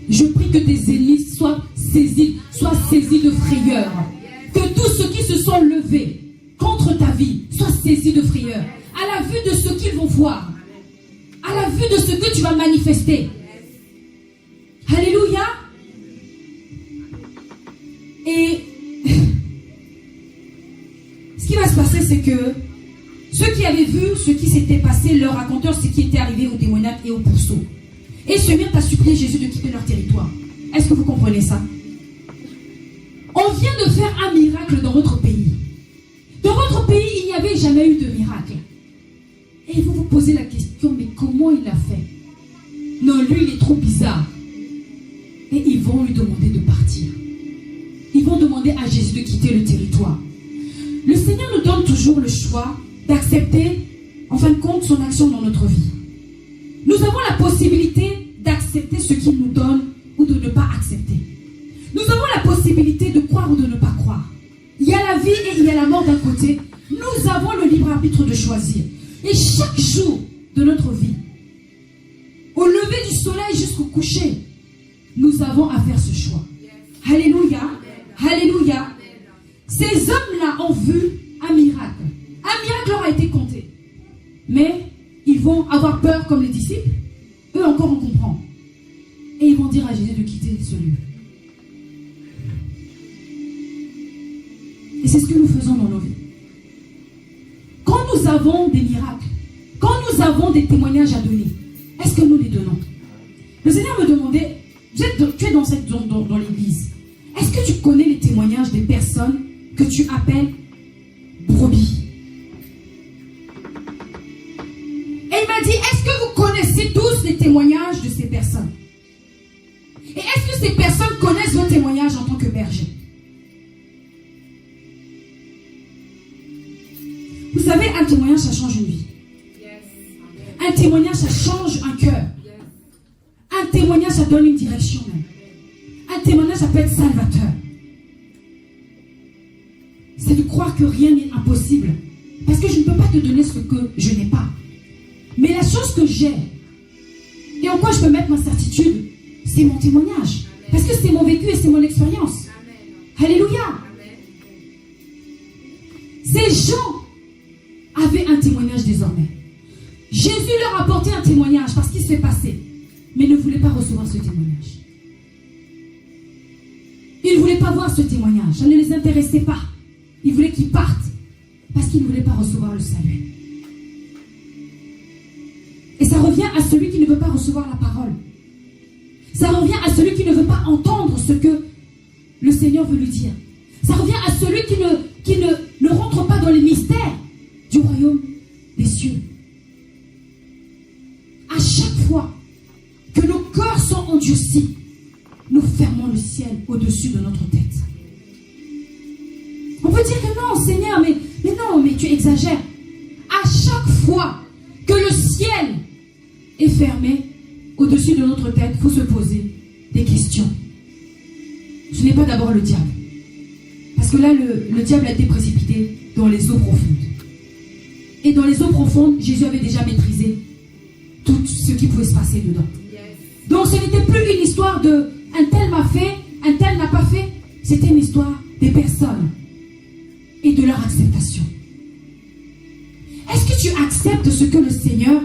Je prie que tes ennemis soient saisis de frayeur. Que tous ceux qui se sont levés contre ta vie soient saisis de frayeur. À la vue de ce qu'ils vont voir. À la vue de ce que tu vas manifester. Alléluia. Et ce qui va se passer, c'est que ceux qui avaient vu ce qui s'était passé leur racontèrent ce qui était arrivé aux démoniaques et aux pourceaux. Et se mirent à supplier Jésus de quitter leur territoire. Est-ce que vous comprenez ça? On vient de faire un miracle dans votre pays. Dans votre pays, il n'y avait jamais eu de miracle. Et vous vous posez la question, mais comment il a fait? Non, lui, il est trop bizarre. Et ils vont lui demander de partir. Ils vont demander à Jésus de quitter le territoire. Le Seigneur nous donne toujours le choix d'accepter, en fin de compte, son action dans notre vie. Nous avons la possibilité d'accepter ce qu'il nous donne ou de ne pas accepter. Nous avons la possibilité de croire ou de ne pas croire. Il y a la vie et il y a la mort d'un côté. Nous avons le libre arbitre de choisir. Et chaque jour de notre vie, au lever du soleil jusqu'au coucher, nous avons à faire ce choix. Alléluia. Alléluia. Ces hommes-là ont vu un miracle. Un miracle leur a été compté. Mais ils vont avoir peur comme les disciples. Eux encore on comprend. Et ils vont dire à Jésus de quitter ce lieu. Et c'est ce que nous faisons dans nos vies. Quand nous avons des miracles, quand nous avons des témoignages à donner, est-ce que nous les donnons? Le Seigneur me demandait, tu es dans l'église. Est-ce que tu connais les témoignages des personnes que tu appelles brebis? Et il m'a dit, est-ce que vous connaissez tous les témoignages de ces personnes? Et est-ce que ces personnes connaissent vos témoignages en tant que berger? Vous savez, un témoignage, ça change une vie. Un témoignage, ça change un cœur. Un témoignage, ça donne une direction même. Un témoignage, ça peut être salvateur. C'est de croire que rien n'est impossible. Parce que je ne peux pas te donner ce que je n'ai pas. Mais la chose que j'ai, et en quoi je peux mettre ma certitude, c'est mon témoignage. Parce que c'est mon vécu et c'est mon expérience. Alléluia. Ces gens avaient un témoignage désormais. Jésus leur apportait un témoignage parce qu'il s'est passé. Mais ne voulait pas recevoir ce témoignage. Ils ne voulaient pas voir ce témoignage. Ça ne les intéressait pas. Ils voulaient qu'ils partent parce qu'ils ne voulaient pas recevoir le salut. Et ça revient à celui qui ne veut pas recevoir la parole. Ça revient à celui qui ne veut pas entendre ce que le Seigneur veut lui dire. Ça revient à celui qui ne rentre pas dans les mystères du royaume des cieux. À chaque fois que nos cœurs sont endurcis, nous fermons le ciel au-dessus de notre tête. On peut dire que non, Seigneur, mais non, mais tu exagères. À chaque fois que le ciel est fermé au-dessus de notre tête, il faut se poser des questions. Ce n'est pas d'abord le diable. Parce que là, le diable a été précipité dans les eaux profondes. Et dans les eaux profondes, Jésus avait déjà maîtrisé tout ce qui pouvait se passer dedans. Donc ce n'était plus une histoire de un tel m'a fait, un tel n'a pas fait. C'était une histoire des personnes et de leur acceptation. Est-ce que tu acceptes ce que le Seigneur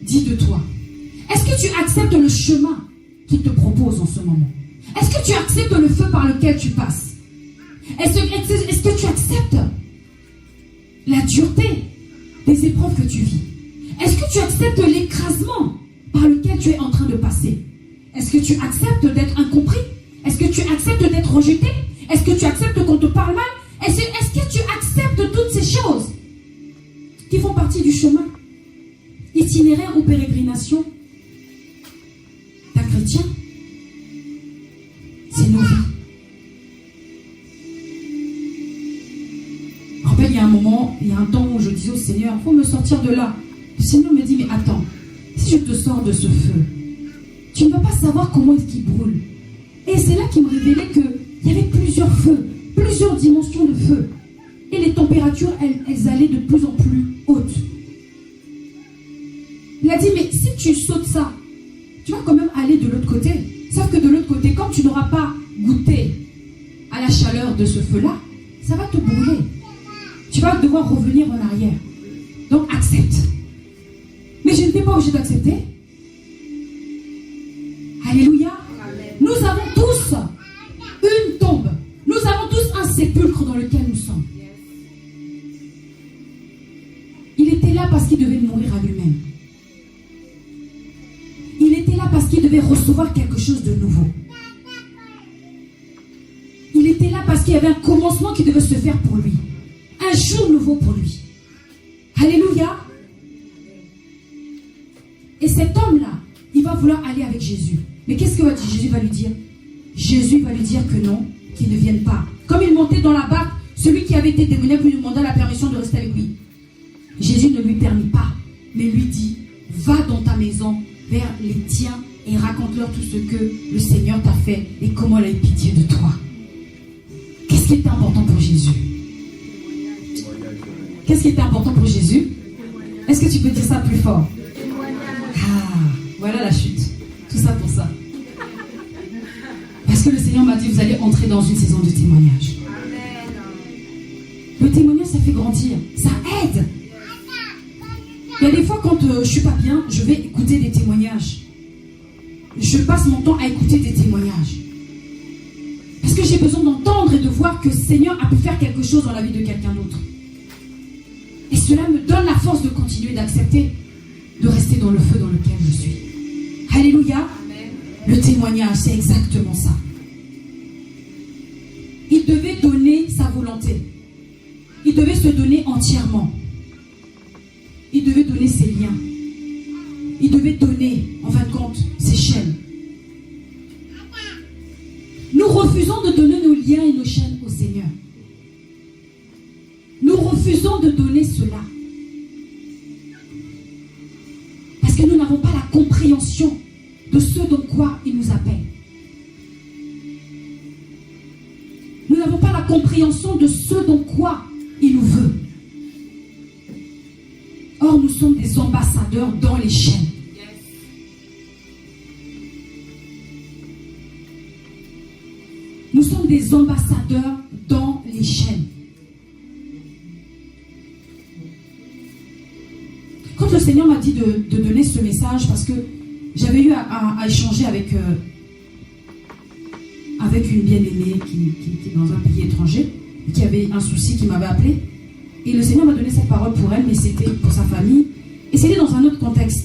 dit de toi? Est-ce que tu acceptes le chemin qu'il te propose en ce moment? Est-ce que tu acceptes le feu par lequel tu passes? Est-ce que tu acceptes la dureté des épreuves que tu vis? Est-ce que tu acceptes l'écrasement par lequel tu es en train de passer? Est-ce que tu acceptes d'être incompris? Est-ce que tu acceptes d'être rejeté? Est-ce que tu acceptes qu'on te parle mal? Est-ce que tu acceptes toutes ces choses qui font partie du chemin itinéraire ou pérégrination d'un chrétien? C'est nos vies. Je me rappelle, il y a un temps où je disais au Seigneur, il faut me sortir de là. Le Seigneur me dit, mais attends, si je te sors de ce feu, tu ne vas pas savoir comment est-ce qu'il brûle. Et c'est là qu'il me révélait qu'il y avait plusieurs feux, plusieurs dimensions de feu. Et les températures, elles allaient de plus en plus hautes. Il a dit, mais si tu sautes ça, tu vas quand même aller de l'autre côté. Sauf que de l'autre côté, comme tu n'auras pas goûté à la chaleur de ce feu-là, ça va te brûler. Tu vas devoir revenir en arrière. Donc accepte. Mais je n'étais pas obligée d'accepter. Alléluia. Nous avons tous une tombe. Nous avons tous un sépulcre dans lequel nous sommes. Il était là parce qu'il devait mourir à lui-même. Il était là parce qu'il devait recevoir quelque chose de nouveau. Il était là parce qu'il y avait un commencement qui devait se faire pour lui. Un jour nouveau pour lui. Alléluia. Et cet homme-là, il va vouloir aller avec Jésus. Mais qu'est-ce que Jésus va lui dire? Jésus va lui dire que non, qu'il ne vienne pas. Comme il montait dans la barque, celui qui avait été démoniaque lui demanda la permission de rester avec lui. Jésus ne lui permit pas, mais lui dit, va dans ta maison vers les tiens et raconte-leur tout ce que le Seigneur t'a fait et comment il a eu pitié de toi. Qu'est-ce qui était important pour Jésus? Qu'est-ce qui était important pour Jésus? Est-ce que tu peux dire ça plus fort? Ah, voilà la chute. Tout ça pour ça. Parce que le Seigneur m'a dit, vous allez entrer dans une saison de témoignage. Le témoignage, ça fait grandir. Ça aide. Il y a des fois, quand je ne suis pas bien, je vais écouter des témoignages. Je passe mon temps à écouter des témoignages. Parce que j'ai besoin d'entendre et de voir que le Seigneur a pu faire quelque chose dans la vie de quelqu'un d'autre. Et cela me donne la force de continuer d'accepter, de rester dans le feu dans lequel je suis. Alléluia. Amen. Le témoignage, c'est exactement ça. Il devait donner sa volonté. Il devait se donner entièrement. Il devait donner ses liens. Il devait donner, en fin de compte, ses chaînes. Nous refusons de donner nos liens et nos chaînes au Seigneur. Nous refusons de donner cela. Parce que nous n'avons pas la compréhension de ce dans quoi il nous appelle. Nous n'avons pas la compréhension de ce dans quoi il nous veut. Or, nous sommes des ambassadeurs dans les chaînes. Nous sommes des ambassadeurs dans les chaînes. Quand le Seigneur m'a dit de donner ce message, parce que j'avais eu à échanger avec une bien-aimée qui est dans un pays étranger, qui avait un souci, qui m'avait appelé. Et le Seigneur m'a donné cette parole pour elle, mais c'était pour sa famille. Et c'était dans un autre contexte.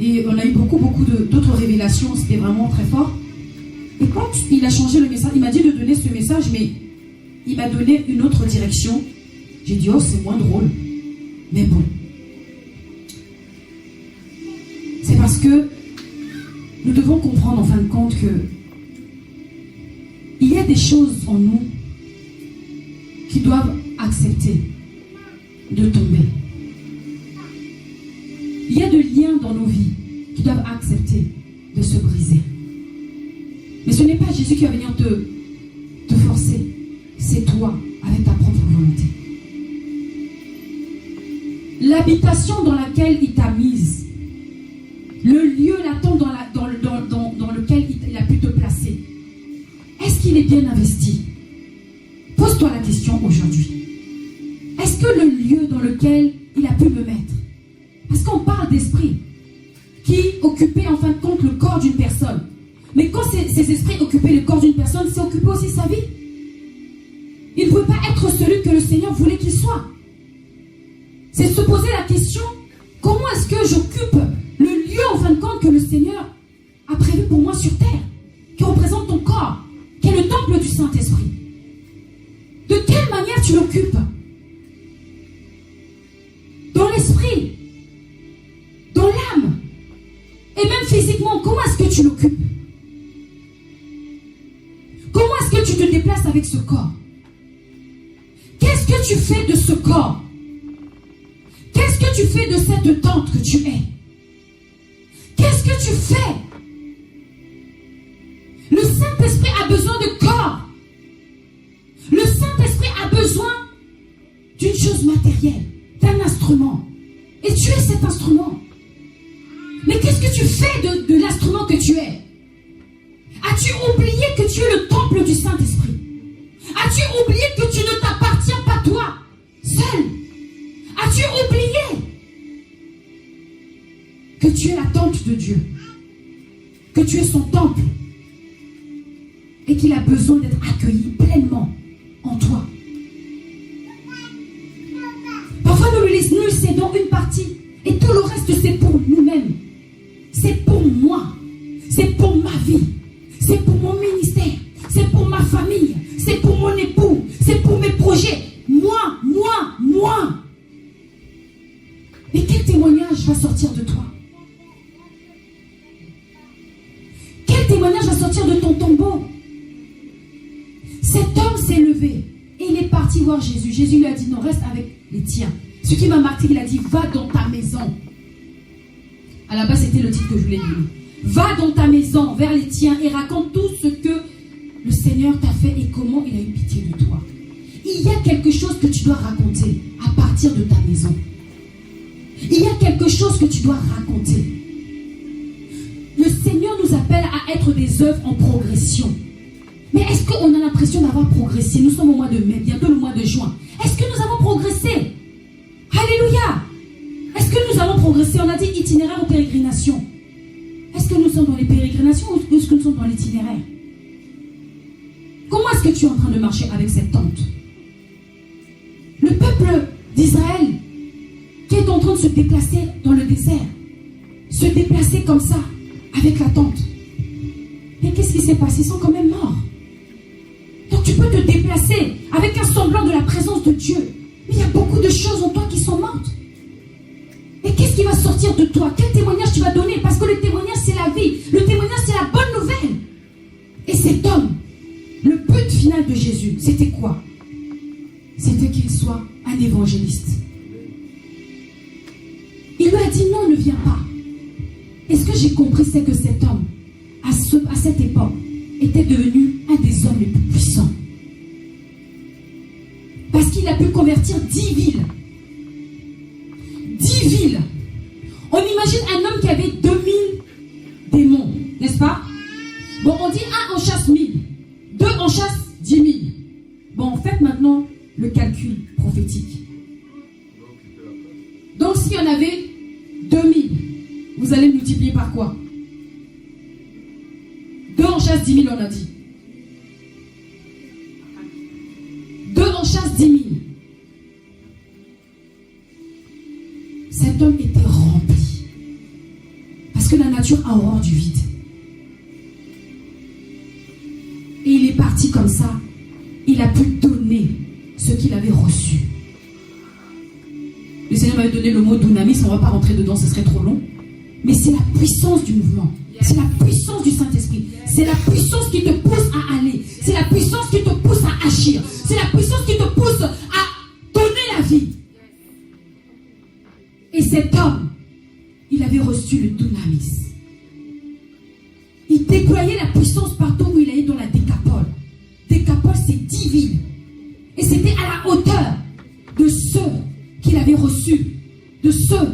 Et on a eu beaucoup d'autres révélations, c'était vraiment très fort. Et quand il a changé le message, il m'a dit de donner ce message, mais il m'a donné une autre direction. J'ai dit, oh, c'est moins drôle. Mais bon. C'est parce que nous devons comprendre en fin de compte que il y a des choses en nous qui doivent accepter de tomber. Il y a des liens dans nos vies qui doivent accepter de se briser. Mais ce n'est pas Jésus qui va venir te forcer. C'est toi, avec ta propre volonté. L'habitation dans laquelle il t'a mise, le lieu, la tente dans lequel il a pu te placer, est-ce qu'il est bien investi? Pose-toi la question aujourd'hui. Est-ce que le lieu dans lequel il a pu me mettre, parce qu'on parle d'esprit qui occupait en fin de compte le corps d'une personne, mais quand ces esprits occupaient le corps d'une personne, c'est occuper aussi sa vie. Il ne pouvait pas être celui que le Seigneur voulait qu'il soit. C'est se poser la question, comment est-ce que j'occupe le lieu en fin de compte que le Seigneur a prévu pour moi sur terre, qui représente ton corps, qui est le temple du Saint-Esprit? De quelle manière tu l'occupes? Dans l'esprit, dans l'âme, et même physiquement, comment est-ce que tu l'occupes? Comment est-ce que tu te déplaces avec ce corps? Qu'est-ce que tu fais de ce corps? Qu'est-ce que tu fais de cette tente que tu es? Qu'est-ce que tu fais? Le Saint-Esprit a besoin de corps. Le Saint-Esprit a besoin d'une chose matérielle, d'un instrument. Et tu es cet instrument. Mais qu'est-ce que tu fais de l'instrument que tu es? As-tu oublié que tu es le temple du Saint-Esprit? As-tu oublié que tu ne t'appartiens pas toi, seul? As-tu oublié que tu es la tente de Dieu? Que tu es son temple? Et qu'il a besoin d'être accueilli pleinement en toi. Parfois nous lui cédons une partie et tout le reste c'est pour nous-mêmes. C'est pour moi. C'est pour ma vie. C'est pour mon ministère. C'est pour ma famille. C'est pour mon époux. C'est pour mes projets. Moi. Mais quel témoignage va sortir de toi? Quel témoignage va sortir de ton tombeau? Cet homme s'est levé et il est parti voir Jésus. Jésus lui a dit, non, reste avec les tiens. Ce qui m'a marqué, il a dit, va dans ta maison. À la base, c'était le titre que je voulais donner. Va dans ta maison, vers les tiens, et raconte tout ce que le Seigneur t'a fait et comment il a eu pitié de toi. Il y a quelque chose que tu dois raconter à partir de ta maison. Il y a quelque chose que tu dois raconter. Le Seigneur nous appelle à être des œuvres en progression. Mais est-ce qu'on a l'impression d'avoir progressé? Nous sommes au mois de mai, bientôt le mois de juin. Est-ce que nous avons progressé? Alléluia! Est-ce que nous avons progressé? On a dit itinéraire ou pérégrination. Est-ce que nous sommes dans les pérégrinations ou est-ce que nous sommes dans l'itinéraire? Comment est-ce que tu es en train de marcher avec cette tente? Le peuple d'Israël qui est en train de se déplacer dans le désert, se déplacer comme ça, avec la tente. Mais qu'est-ce qui s'est passé? Ils sont quand même morts. Donc tu peux te déplacer avec un semblant de la présence de Dieu. Mais il y a beaucoup de choses en toi qui sont mortes. Et qu'est-ce qui va sortir de toi? Quel témoignage tu vas donner? Parce que le témoignage c'est la vie. Le témoignage c'est la bonne nouvelle. Et cet homme, le but final de Jésus, c'était quoi? C'était qu'il soit un évangéliste. Il lui a dit non, ne viens pas. Et ce que j'ai compris, c'est que cet homme, à cette époque, était devenu un des hommes les plus puissants. Parce qu'il a pu convertir 10 villes. 10 villes. On imagine un homme qui avait 2000 démons, n'est-ce pas? Bon, on dit 1 en chasse 1000, 2 en chasse 10 000. Bon, faites maintenant le calcul prophétique. Donc, s'il y en avait 2000, vous allez multiplier par quoi? 2 en chasse 10 000, on a dit. 2 en chasse 10 000. Cet homme était rempli. Parce que la nature a horreur du vide. Et il est parti comme ça. Il a pu donner ce qu'il avait reçu. Le Seigneur m'avait donné le mot dunamis, on ne va pas rentrer dedans, ce serait trop long. Mais c'est la puissance du mouvement. C'est la puissance du Saint-Esprit. C'est la puissance qui te pousse à aller. C'est la puissance qui te pousse à agir. C'est la puissance qui te pousse à donner la vie. Et cet homme, il avait reçu le dunamis. Il déployait la puissance partout où il allait dans la Décapole. Décapole, c'est 10 villes. Et c'était à la hauteur de ceux qu'il avait reçus, de ceux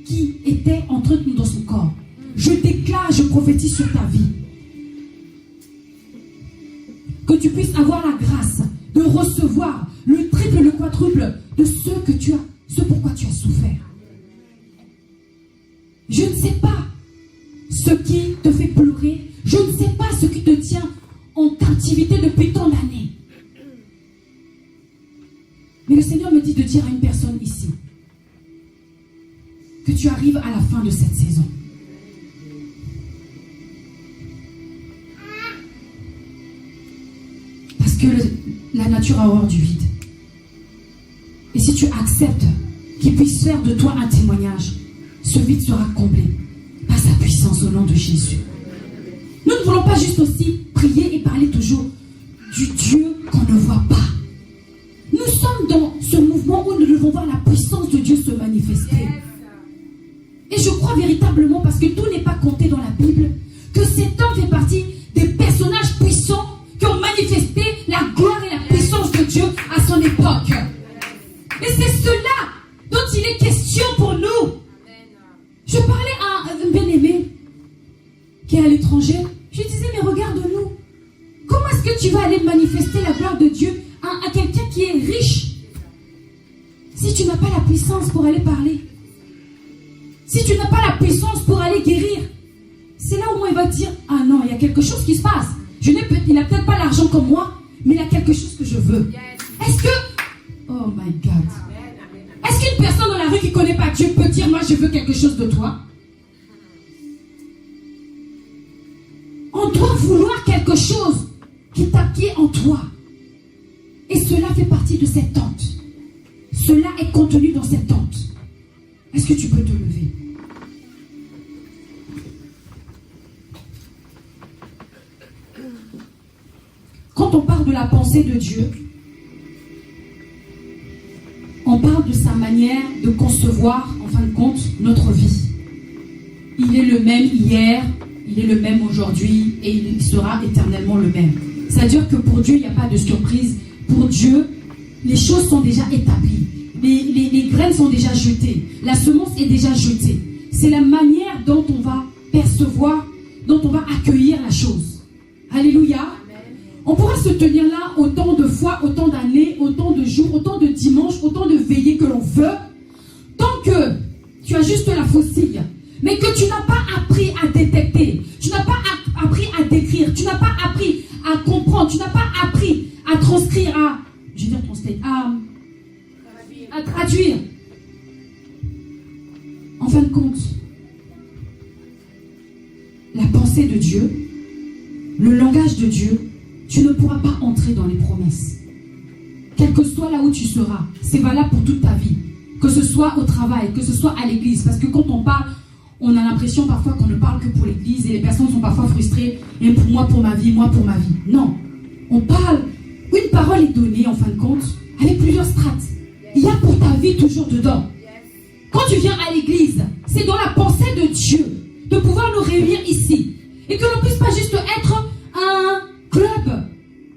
qui étaient entretenus dans son corps. Je déclare, je prophétise sur ta vie. Que tu puisses avoir la grâce de recevoir le triple, le quadruple de ce pourquoi tu as souffert. Je ne sais pas ce qui te fait pleurer. Je ne sais pas ce qui te tient en captivité depuis tant d'années. Mais le Seigneur me dit de dire à une personne ici que tu arrives à la fin de cette saison. Parce que la nature a horreur du vide. Et si tu acceptes qu'il puisse faire de toi un témoignage, ce vide sera comblé par sa puissance au nom de Jésus. Nous ne voulons pas juste aussi prier et parler toujours du Dieu qu'on ne voit pas. Nous sommes dans ce mouvement où nous devons voir la puissance de Dieu se manifester. Et je crois véritablement, parce que tout n'est pas compté dans la Bible, que cet homme fait partie des personnages puissants qui ont manifesté la gloire et la puissance de Dieu à son époque. Et c'est cela dont il est question pour nous. Je parlais à un bien-aimé qui est à l'étranger. Je disais, mais regarde-nous. Comment est-ce que tu vas aller manifester la gloire de Dieu à quelqu'un qui est riche si tu n'as pas la puissance pour aller parler? Si tu n'as pas la puissance pour aller guérir? C'est là où il va te dire, ah non, il y a quelque chose qui se passe. Il n'a peut-être pas l'argent comme moi, mais il y a quelque chose que je veux. Est-ce que... Oh my God. Est-ce qu'une personne dans la rue qui ne connaît pas Dieu peut dire, moi je veux quelque chose de toi? On doit vouloir quelque chose qui est en toi. Et cela fait partie de cette tente. Cela est contenu dans cette tente. Est-ce que tu peux te lever? Quand on parle de la pensée de Dieu, on parle de sa manière de concevoir, en fin de compte, notre vie. Il est le même hier, il est le même aujourd'hui et il sera éternellement le même. C'est-à-dire que pour Dieu, il n'y a pas de surprise. Pour Dieu, les choses sont déjà établies. Les graines sont déjà jetées. La semence est déjà jetée. C'est la manière dont on va percevoir, dont on va accueillir la chose. Alléluia. On pourra se tenir là autant de fois, autant d'années, autant de jours, autant de dimanches, autant de veillées que l'on veut. Tant que tu as juste la faucille, mais que tu n'as pas appris à détecter, tu n'as pas appris à décrire, tu n'as pas appris à comprendre, tu n'as pas appris à transcrire, à traduire. En fin de compte, la pensée de Dieu, le langage de Dieu, tu ne pourras pas entrer dans les promesses. Quel que soit là où tu seras, c'est valable pour toute ta vie. Que ce soit au travail, que ce soit à l'église. Parce que quand on parle, on a l'impression parfois qu'on ne parle que pour l'église et les personnes sont parfois frustrées. Et pour moi, pour ma vie, moi, pour ma vie. Non. On parle, une parole est donnée en fin de compte, avec plusieurs strates. Il y a pour ta vie toujours dedans. Quand tu viens à l'église, c'est dans la pensée de Dieu de pouvoir nous réunir ici. Et que l'on puisse pas juste être un club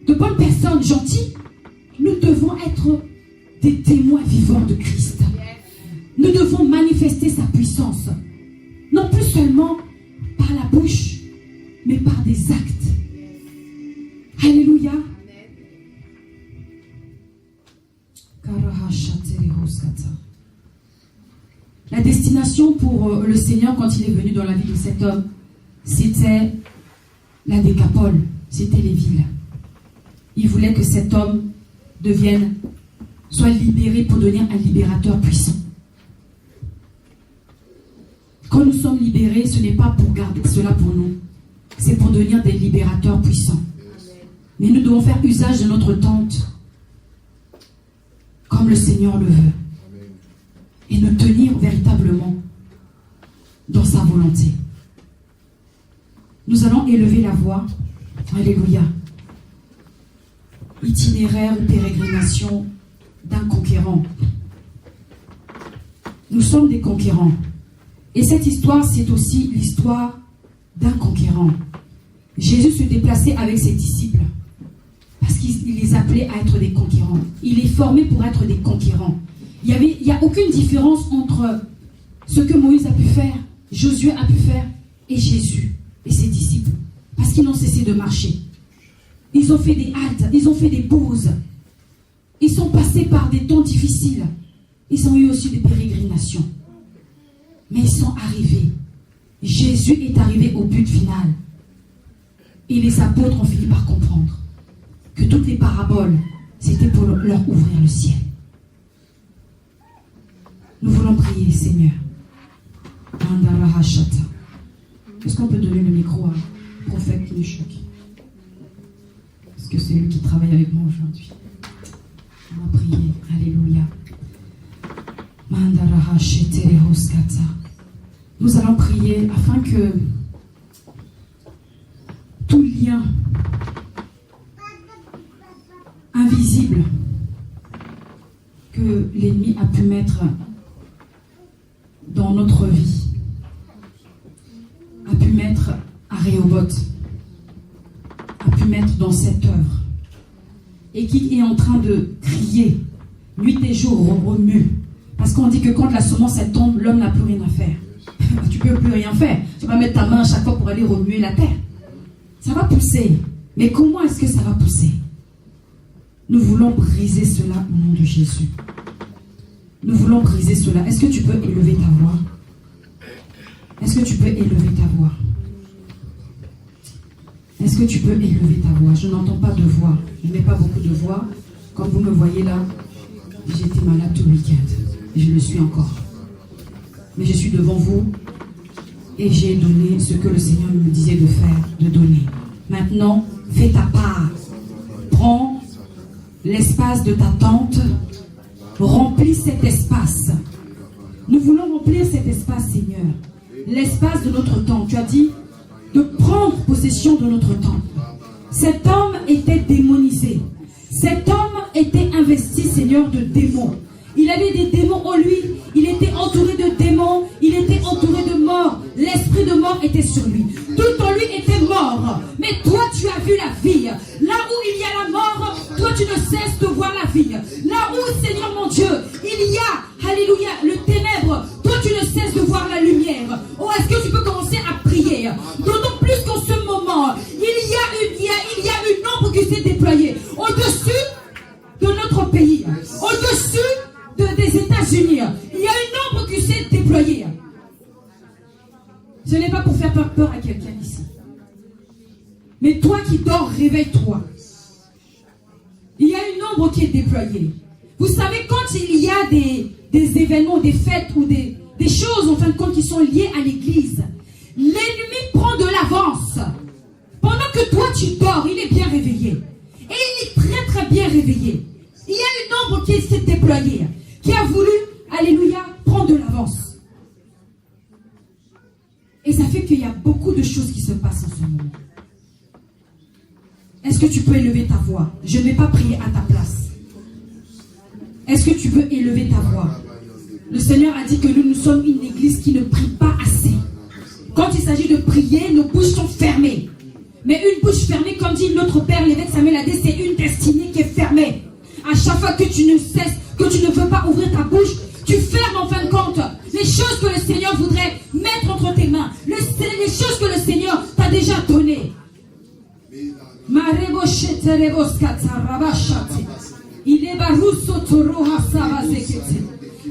de bonnes personnes gentilles. Nous devons être des témoins vivants de Christ. Nous devons manifester sa puissance. Non plus seulement par la bouche, mais par des actes. Alléluia. La destination pour le Seigneur quand il est venu dans la vie de cet homme, c'était la Décapole, c'était les villes. Il voulait que cet homme soit libéré pour devenir un libérateur puissant. Quand nous sommes libérés, ce n'est pas pour garder cela pour nous. C'est pour devenir des libérateurs puissants. Mais nous devons faire usage de notre tente comme le Seigneur le veut. Et nous tenir véritablement dans sa volonté. Nous allons élever la voix. Alléluia. Itinéraire ou pérégrination d'un conquérant. Nous sommes des conquérants. Et cette histoire, c'est aussi l'histoire d'un conquérant. Jésus se déplaçait avec ses disciples parce qu'il les appelait à être des conquérants. Il est formé pour être des conquérants. Il n'y a aucune différence entre ce que Moïse a pu faire, Josué a pu faire, et Jésus et ses disciples. Parce qu'ils n'ont cessé de marcher. Ils ont fait des haltes, ils ont fait des pauses. Ils sont passés par des temps difficiles. Ils ont eu aussi des pérégrinations. Mais ils sont arrivés. Jésus est arrivé au but final. Et les apôtres ont fini par comprendre que toutes les paraboles, c'était pour leur ouvrir le ciel. Nous voulons prier, Seigneur. Est-ce qu'on peut donner le micro à prophète Kinshuk? Parce que c'est lui qui travaille avec moi aujourd'hui. On va prier. Alléluia. Nous allons prier afin que tout lien invisible que l'ennemi a pu mettre dans notre vie, a pu mettre à Rehoboth, a pu mettre dans cette œuvre, et qui est en train de crier nuit et jour, remue. Parce qu'on dit que quand la semence elle tombe, l'homme n'a plus rien à faire. Tu ne peux plus rien faire. Tu vas mettre ta main à chaque fois pour aller remuer la terre. Ça va pousser. Mais comment est-ce que ça va pousser? Nous voulons briser cela au nom de Jésus. Nous voulons briser cela. Est-ce que tu peux élever ta voix? Est-ce que tu peux élever ta voix? Est-ce que tu peux élever ta voix? Je n'entends pas de voix. Je n'ai pas beaucoup de voix. Comme vous me voyez là, j'étais malade tout le week-end. Et je le suis encore. Mais je suis devant vous et j'ai donné ce que le Seigneur me disait de faire, de donner. Maintenant, fais ta part. Prends l'espace de ta tente. Remplis cet espace. Nous voulons remplir cet espace, Seigneur. L'espace de notre tente. Tu as dit de prendre possession de notre tente. Cet homme était démonisé. Cet homme était investi, Seigneur, de démons. Il avait des démons en lui. Il était entouré de démons. Il était entouré de morts. L'esprit de mort était sur lui. Tout en lui était mort. Mais toi, tu as vu la vie. Là où il y a la mort, toi, tu ne cesses de voir la vie. Là où, Seigneur mon Dieu, il y a, alléluia, le ténèbre, toi, tu ne cesses de voir la lumière. Oh, est-ce que tu peux commencer à prier? D'autant plus qu'en ce moment, il y a une ombre qui s'est déployée au-dessus de notre pays, au-dessus des États-Unis. Il y a une ombre qui s'est déployée. Ce n'est pas pour faire peur à quelqu'un ici. Mais toi qui dors, réveille-toi. Il y a une ombre qui est déployée. Vous savez, quand il y a des événements, des fêtes ou des choses, en fin de compte, qui sont liées à l'église, l'ennemi prend de l'avance. Pendant que toi tu dors, il est bien réveillé. Et il est très très bien réveillé. Il y a une ombre qui s'est déployée, qui a voulu, alléluia, prendre de l'avance. Et ça fait qu'il y a beaucoup de choses qui se passent en ce moment. Est-ce que tu peux élever ta voix? Je ne vais pas prier à ta place. Est-ce que tu peux élever ta voix? Le Seigneur a dit que nous sommes une église qui ne prie pas assez. Quand il s'agit de prier, nos bouches sont fermées. Mais une bouche fermée, comme dit notre Père, l'évêque Samuel a dit, c'est une destinée qui est fermée. À chaque fois que tu ne cesses, que tu ne veux pas ouvrir ta bouche, tu fermes en fin de compte les choses que le Seigneur voudrait mettre entre tes mains. Les choses que le Seigneur t'a déjà données. Il est barusso toroha savazekete.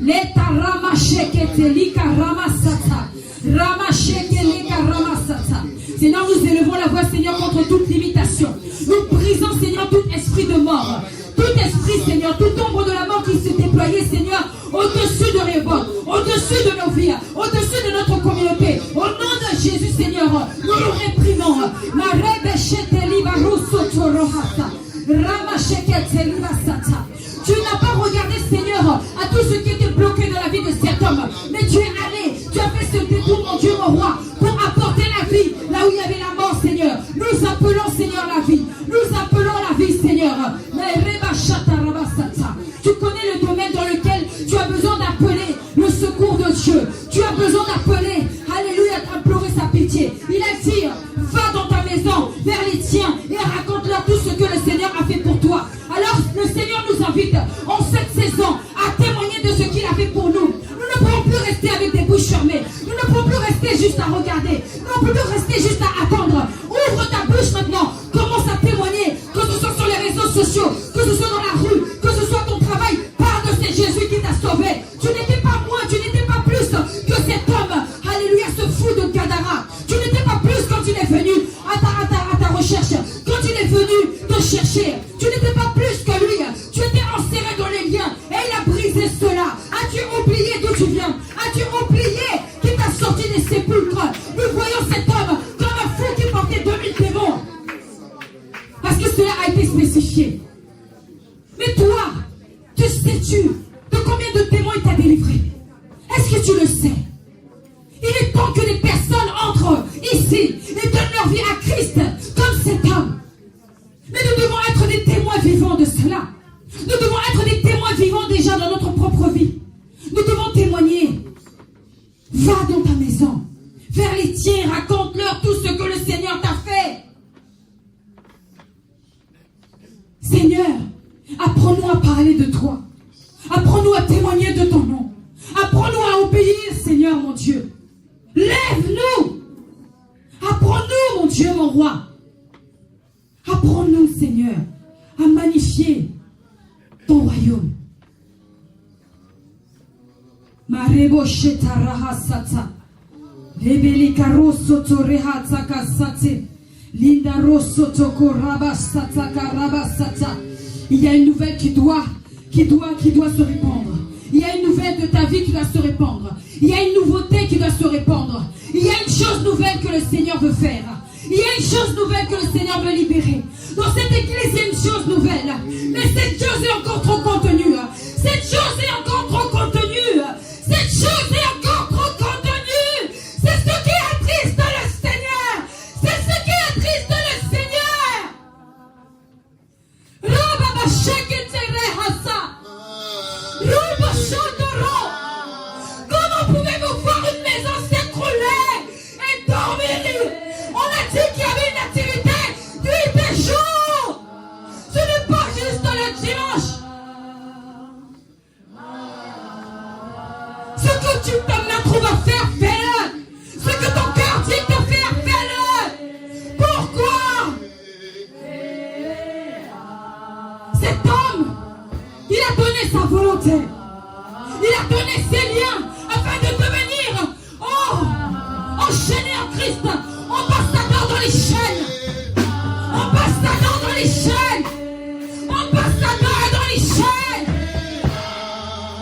Leta ramashekete lika ramasata. Ramasheke lika ramasata. Seigneur, nous élevons la voix, Seigneur, contre toute limitation. Nous brisons, Seigneur, tout esprit de mort. Tout esprit, Seigneur, toute ombre de la mort qui s'est déployée, Seigneur, au-dessus de Rehoboth, au-dessus de nos vies, au-dessus de notre communauté. Seigneur, nous le réprimons. Tu n'as pas regardé, Seigneur, à tout ce qui était bloqué dans la vie de cet homme, mais tu es allé, tu as fait ce détour, mon Dieu, mon roi, pour apporter la vie là où il y avait la mort, Seigneur. Nous appelons, Seigneur, la vie. Nous appelons la vie, Seigneur. Tu connais le domaine dans lequel tu as besoin d'appeler le secours de Dieu. Tu as besoin d'appeler, alléluia, d'implorer sa pitié. Il a dit, va dans ta maison, vers les tiens, et raconte-leur tout ce que le Seigneur a fait pour toi. Alors, le Seigneur nous invite, en cette saison, à témoigner de ce qu'il a fait pour nous. Nous ne pouvons plus rester avec des bouches fermées. Nous ne pouvons plus rester juste à regarder. Nous ne pouvons plus rester juste à attendre. Ouvre ta bouche maintenant. Commence à témoigner, que ce soit sur les réseaux sociaux, que ce soit dans la rue, que ce soit ton travail. Parle de c'est Jésus qui t'a sauvé. Tu n'étais pas moins, tu n'étais pas plus que cet homme. Alléluia, ce fou de Gadara. Tu n'étais pas plus quand il est venu à ta recherche. Quand il est venu te chercher. Tu n'étais pas plus que lui. Tu étais enserré dans les liens. Et il a brisé cela. As-tu oublié d'où tu viens? As-tu oublié qui t'a sorti des sépulcres? Nous voyons cet homme comme un fou qui portait 2000 démons. Parce que cela a été spécifié. Mais toi, que sais-tu de combien de témoins il t'a délivré? Est-ce que tu le sais? Il est temps que les personnes entrent ici et donnent leur vie à Christ comme cet homme. Mais nous devons être des témoins vivants de cela. Nous devons être des témoins vivants déjà dans notre propre vie. Nous devons témoigner. Va dans ta maison, vers les tiens, raconte-leur tout ce que le Seigneur t'a fait. Seigneur, apprends-nous à parler de toi. Apprends-nous à témoigner de ton nom. Apprends-nous à obéir, Seigneur, mon Dieu. Lève-nous. Apprends-nous, mon Dieu, mon roi. Apprends-nous, Seigneur, à magnifier ton royaume. Marebo shetaraha sata. Rebeli karoso toreha takasate. Linda rosso toko rabasata karabasata. Il y a une nouvelle qui doit se répandre. Il y a une nouvelle de ta vie qui doit se répandre. Il y a une nouveauté qui doit se répandre. Il y a une chose nouvelle que le Seigneur veut faire. Il y a une chose nouvelle que le Seigneur veut libérer. Dans cette église, il y a une chose nouvelle. Mais cette chose est encore trop contenue. Cette chose est encore trop contenue. Cette chose est encore trop contenue. C'est ce qui attriste le Seigneur. C'est ce qui attriste le Seigneur. Comment pouvez-vous voir une maison s'écrouler et dormir? On a dit qu'il y avait une activité nuit et jour. Ce n'est pas juste le dimanche. Ce que tu te trouves à faire, fais-le. Ce que ton cœur dit de faire, fais-le. Pourquoi? Cet homme, il a donné sa volonté. Il a donné ses liens afin de devenir enchaîné en Christ. Ambassadeur dans les chaînes. Ambassadeur dans les chaînes. Ambassadeur dans les chaînes.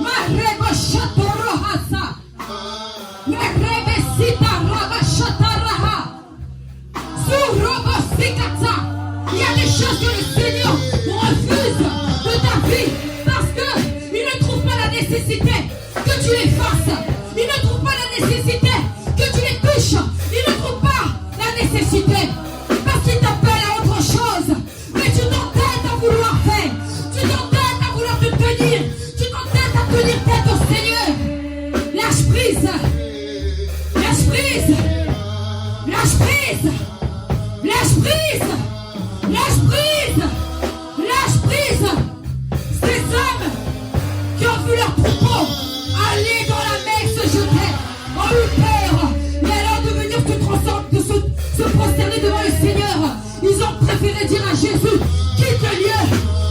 Marebo Chatorohasa. Marebe Sita Raba Chataraha. Surobo Sikata. Il y a des choses que le Seigneur refuse de ta vie parce qu'il ne trouve pas la nécessité que tu les fasses. Il ne trouve pas la nécessité que tu les touches. Il ne trouve pas la nécessité parce qu'il t'appelle à autre chose. Mais tu t'entêtes à vouloir faire. Tu t'entêtes à vouloir te tenir. Tu t'entêtes à tenir tête au Seigneur. Lâche prise. Lâche prise. Lâche prise. Lâche prise. Lâche prise. Lâche prise. Ces hommes qui ont vu leur troupeau aller dans la mer se jeter en eu peur. Mais alors de venir se prosterner devant le Seigneur, ils ont préféré dire à Jésus, quitte le lieu.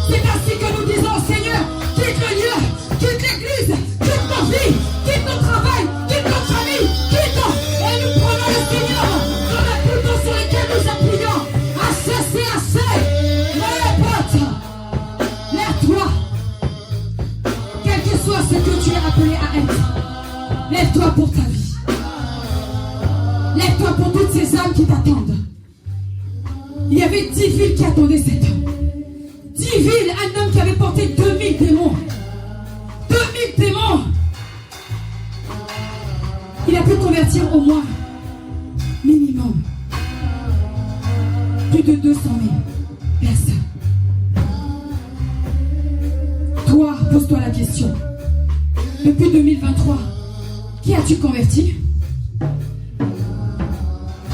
C'est ainsi que nous disons au Seigneur, quitte le lieu, quitte l'église, quitte nos vies, quitte notre travail, quitte notre famille, quitte. Et nous prenons le Seigneur comme un couteau sur lequel nous appuyons. Assez, c'est assez. Lève-toi. Quel que soit ce que tu es appelé à être, lève-toi pour ta vie. Lève-toi pour toutes ces âmes qui t'attendent. Il y avait 10 villes qui attendaient cet homme. 10 villes, un homme qui avait porté 2000 démons. 2000 démons. Il a pu convertir au moins, minimum, plus de 200 000 personnes. Toi, pose-toi la question. Depuis 2023, qui as-tu converti?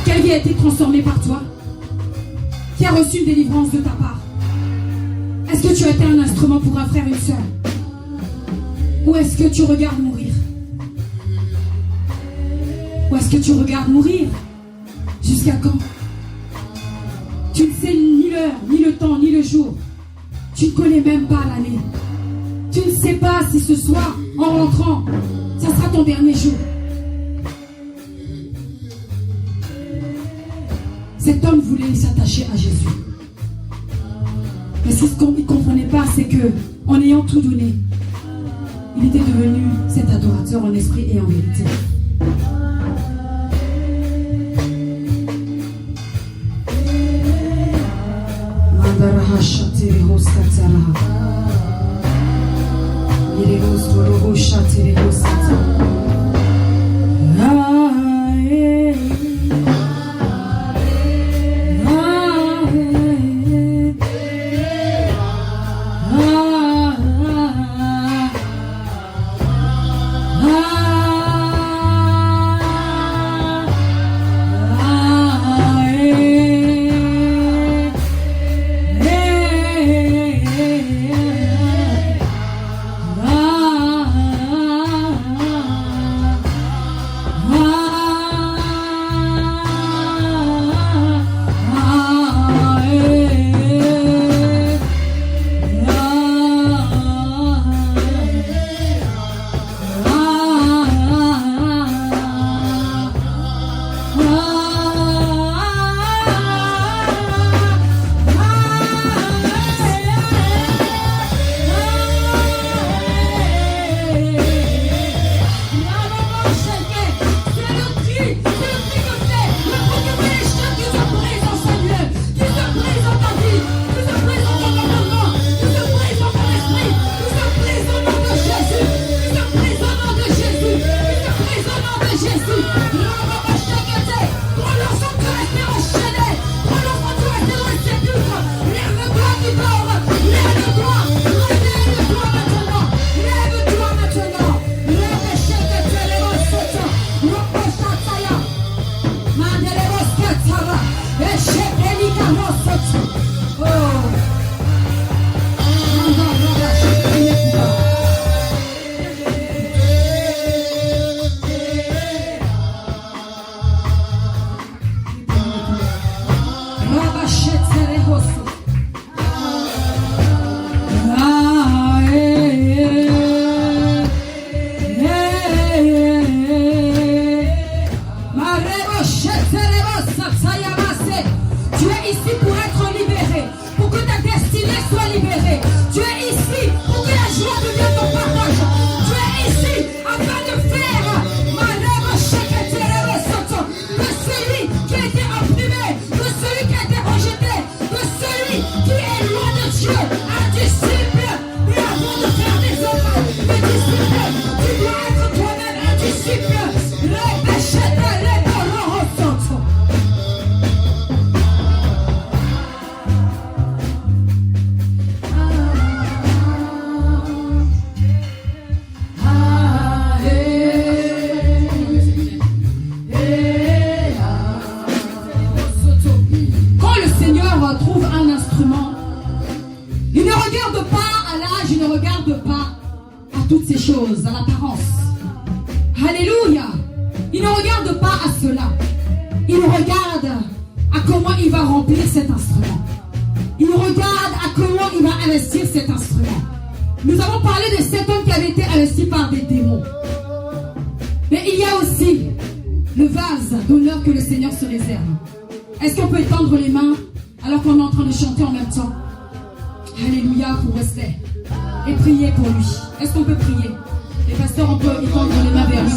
Quelle vie a été transformée par toi? Qui a reçu une délivrance de ta part? Est-ce que tu as été un instrument pour un frère, une sœur? Ou est-ce que tu regardes mourir? Ou est-ce que tu regardes mourir? Jusqu'à quand? Tu ne sais ni l'heure, ni le temps, ni le jour. Tu ne connais même pas l'année. Tu ne sais pas si ce soir, en rentrant, ça sera ton dernier jour. Cet homme voulait s'attacher à Jésus. Mais ce qu'il ne comprenait pas, c'est que, en ayant tout donné, il était devenu cet adorateur en esprit et en vérité. À l'apparence. Alléluia. Il ne regarde pas à cela. Il regarde à comment il va remplir cet instrument. Il regarde à comment il va investir cet instrument. Nous avons parlé de cet homme qui avait été investi par des démons. Mais il y a aussi le vase d'honneur que le Seigneur se réserve. Est-ce qu'on peut étendre les mains alors qu'on est en train de chanter en même temps? Alléluia pour Wesley. Et prier pour lui. Est-ce qu'on peut prier? Les pasteurs, on peut étendre les mains vers lui.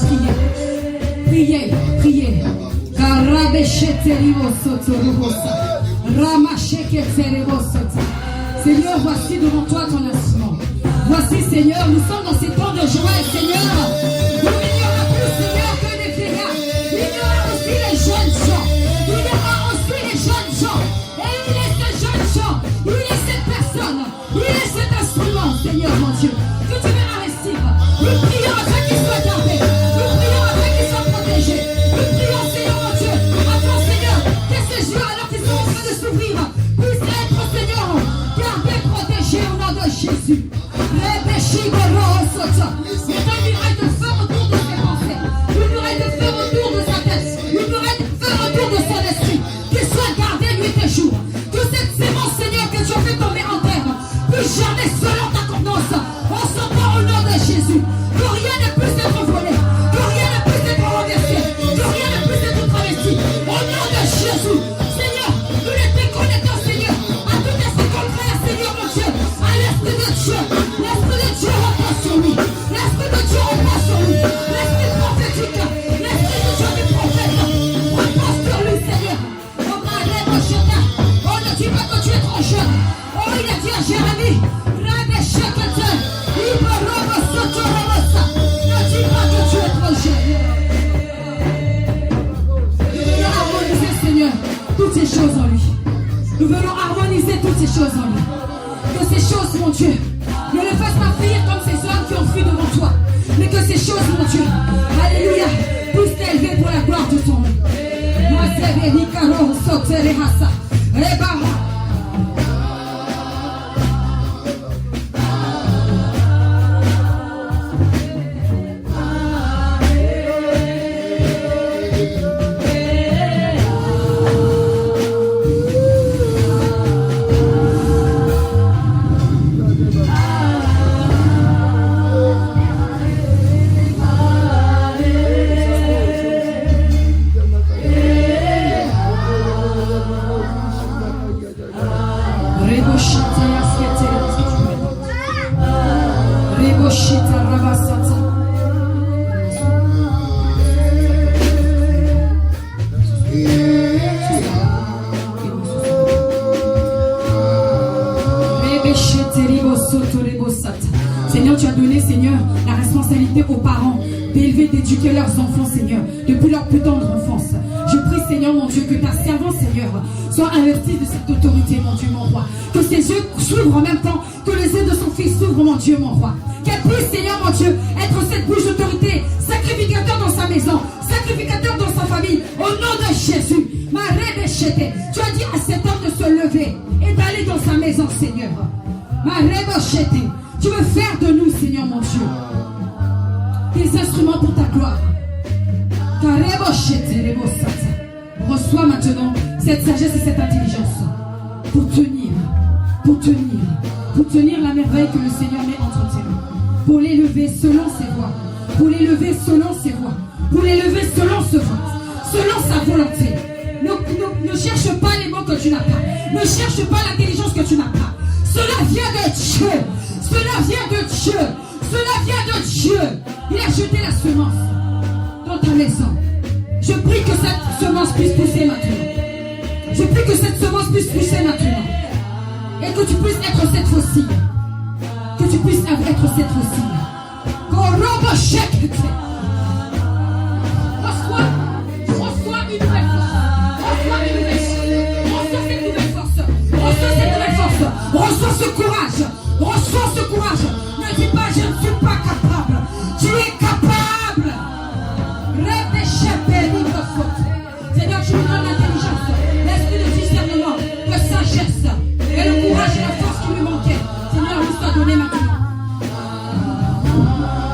Prier. Prier. Prier. Seigneur, voici devant toi ton instrument. Voici, Seigneur, nous sommes dans ces temps de joie, Seigneur. Où il n'y aura plus, Seigneur, que des vieillards. Il y aura aussi les jeunes gens. Il y aura aussi les jeunes gens. Et il est ce jeune gens. Il est cette personne. Il est cet instrument, Seigneur, mon Dieu, que tu veux investir. Nous prions afin qu'il soit gardé. Nous prions afin qu'il soit protégé. Nous prions, Seigneur, mon Dieu, afin, Seigneur, que ces yeux, alors qu'ils sont en train de s'ouvrir, puissent être, Seigneur, gardés, protégés au nom de Jésus. Une muraille de feu autour de ses pensées, une muraille de feu autour de sa tête, une muraille de feu autour de son esprit, qu'il soit gardé nuit et jour. Que cette sémence, Seigneur, que tu as fait tomber en terre, puisse germer selon ta contenance, en son nom au nom de Jésus. Que rien ne puisse être volé, que rien ne puisse être renversé, que rien ne puisse être travesti. Au nom de Jésus, Seigneur, nous les déconnectons, Seigneur, à tout esprit contraire, Seigneur, mon Dieu, à l'esprit de Dieu. L'esprit de Dieu repose sur lui. L'esprit de Dieu repose sur lui. L'esprit prophétique, l'esprit de Dieu du prophète repose sur lui, Seigneur. Oh, ne dis pas que tu es trop jeune. Oh, il a dit à Jérémie, ne dis pas que tu es trop jeune. Nous voulons harmoniser, Seigneur, toutes ces choses en lui. Nous voulons harmoniser toutes ces choses en lui. Que ces choses, mon Dieu, ne le fasse pas fuir comme ces hommes qui ont fui devant toi. Mais que ces choses, mon Dieu, alléluia, puissent t'élever pour la gloire de ton nom. Seigneur, tu as donné, Seigneur, la responsabilité aux parents d'élever, d'éduquer leurs enfants, Seigneur, depuis leur plus tendre enfance. Je prie, Seigneur, mon Dieu, que ta servante, Seigneur, soit investie de cette autorité, mon Dieu, mon roi. Que ses yeux s'ouvrent en même temps que les yeux de son fils s'ouvrent, mon Dieu, mon roi. Qu'elle puisse, Seigneur, mon Dieu, être cette bouche d'autorité, sacrificateur dans sa maison, sacrificateur dans sa famille, au nom de Jésus. Tu as dit à cet homme de se lever et d'aller dans sa maison, Seigneur. Tu veux faire de nous, Seigneur, mon Dieu, des instruments pour ta gloire. Reçois maintenant cette sagesse et cette intelligence pour tenir la merveille que le Seigneur met entre tes mains, pour l'élever selon ses voies, pour l'élever selon ses voies, pour l'élever selon sa volonté. Ne cherche pas les mots que tu n'as pas, ne cherche pas l'intelligence que tu n'as pas. Cela vient de Dieu. Cela vient de Dieu. Cela vient de Dieu. Il a jeté la semence dans ta maison. Je prie que cette semence puisse pousser maintenant. Je prie que cette semence puisse pousser maintenant. Et que tu puisses être cette faucille. Que tu puisses être cette faucille. Reçois une nouvelle force. Reçois cette nouvelle force. Reçois ce courage. Reçois ce courage. Ne dis pas je ne suis pas capable. Tu es capable. Rêve d'échapper libre faute. Seigneur, tu nous donnes l'intelligence, l'esprit de discernement, la sagesse et le courage et la force qui lui manquaient. Seigneur, nous soit donné maintenant.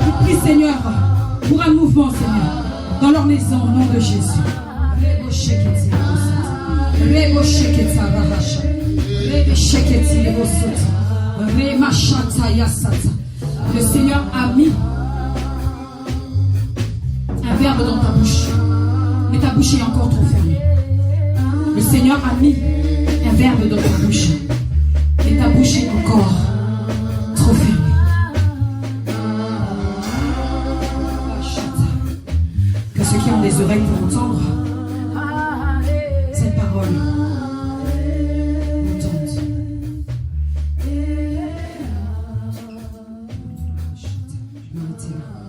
Je prie, Seigneur, pour un mouvement, Seigneur, dans leur maison, au nom de Jésus. Le Seigneur a mis un verbe dans ta bouche, mais ta bouche est encore trop fermée. Le Seigneur a mis un verbe dans ta bouche, mais ta bouche est encore trop fermée. Que ceux qui ont des oreilles pour entendre C'est bon.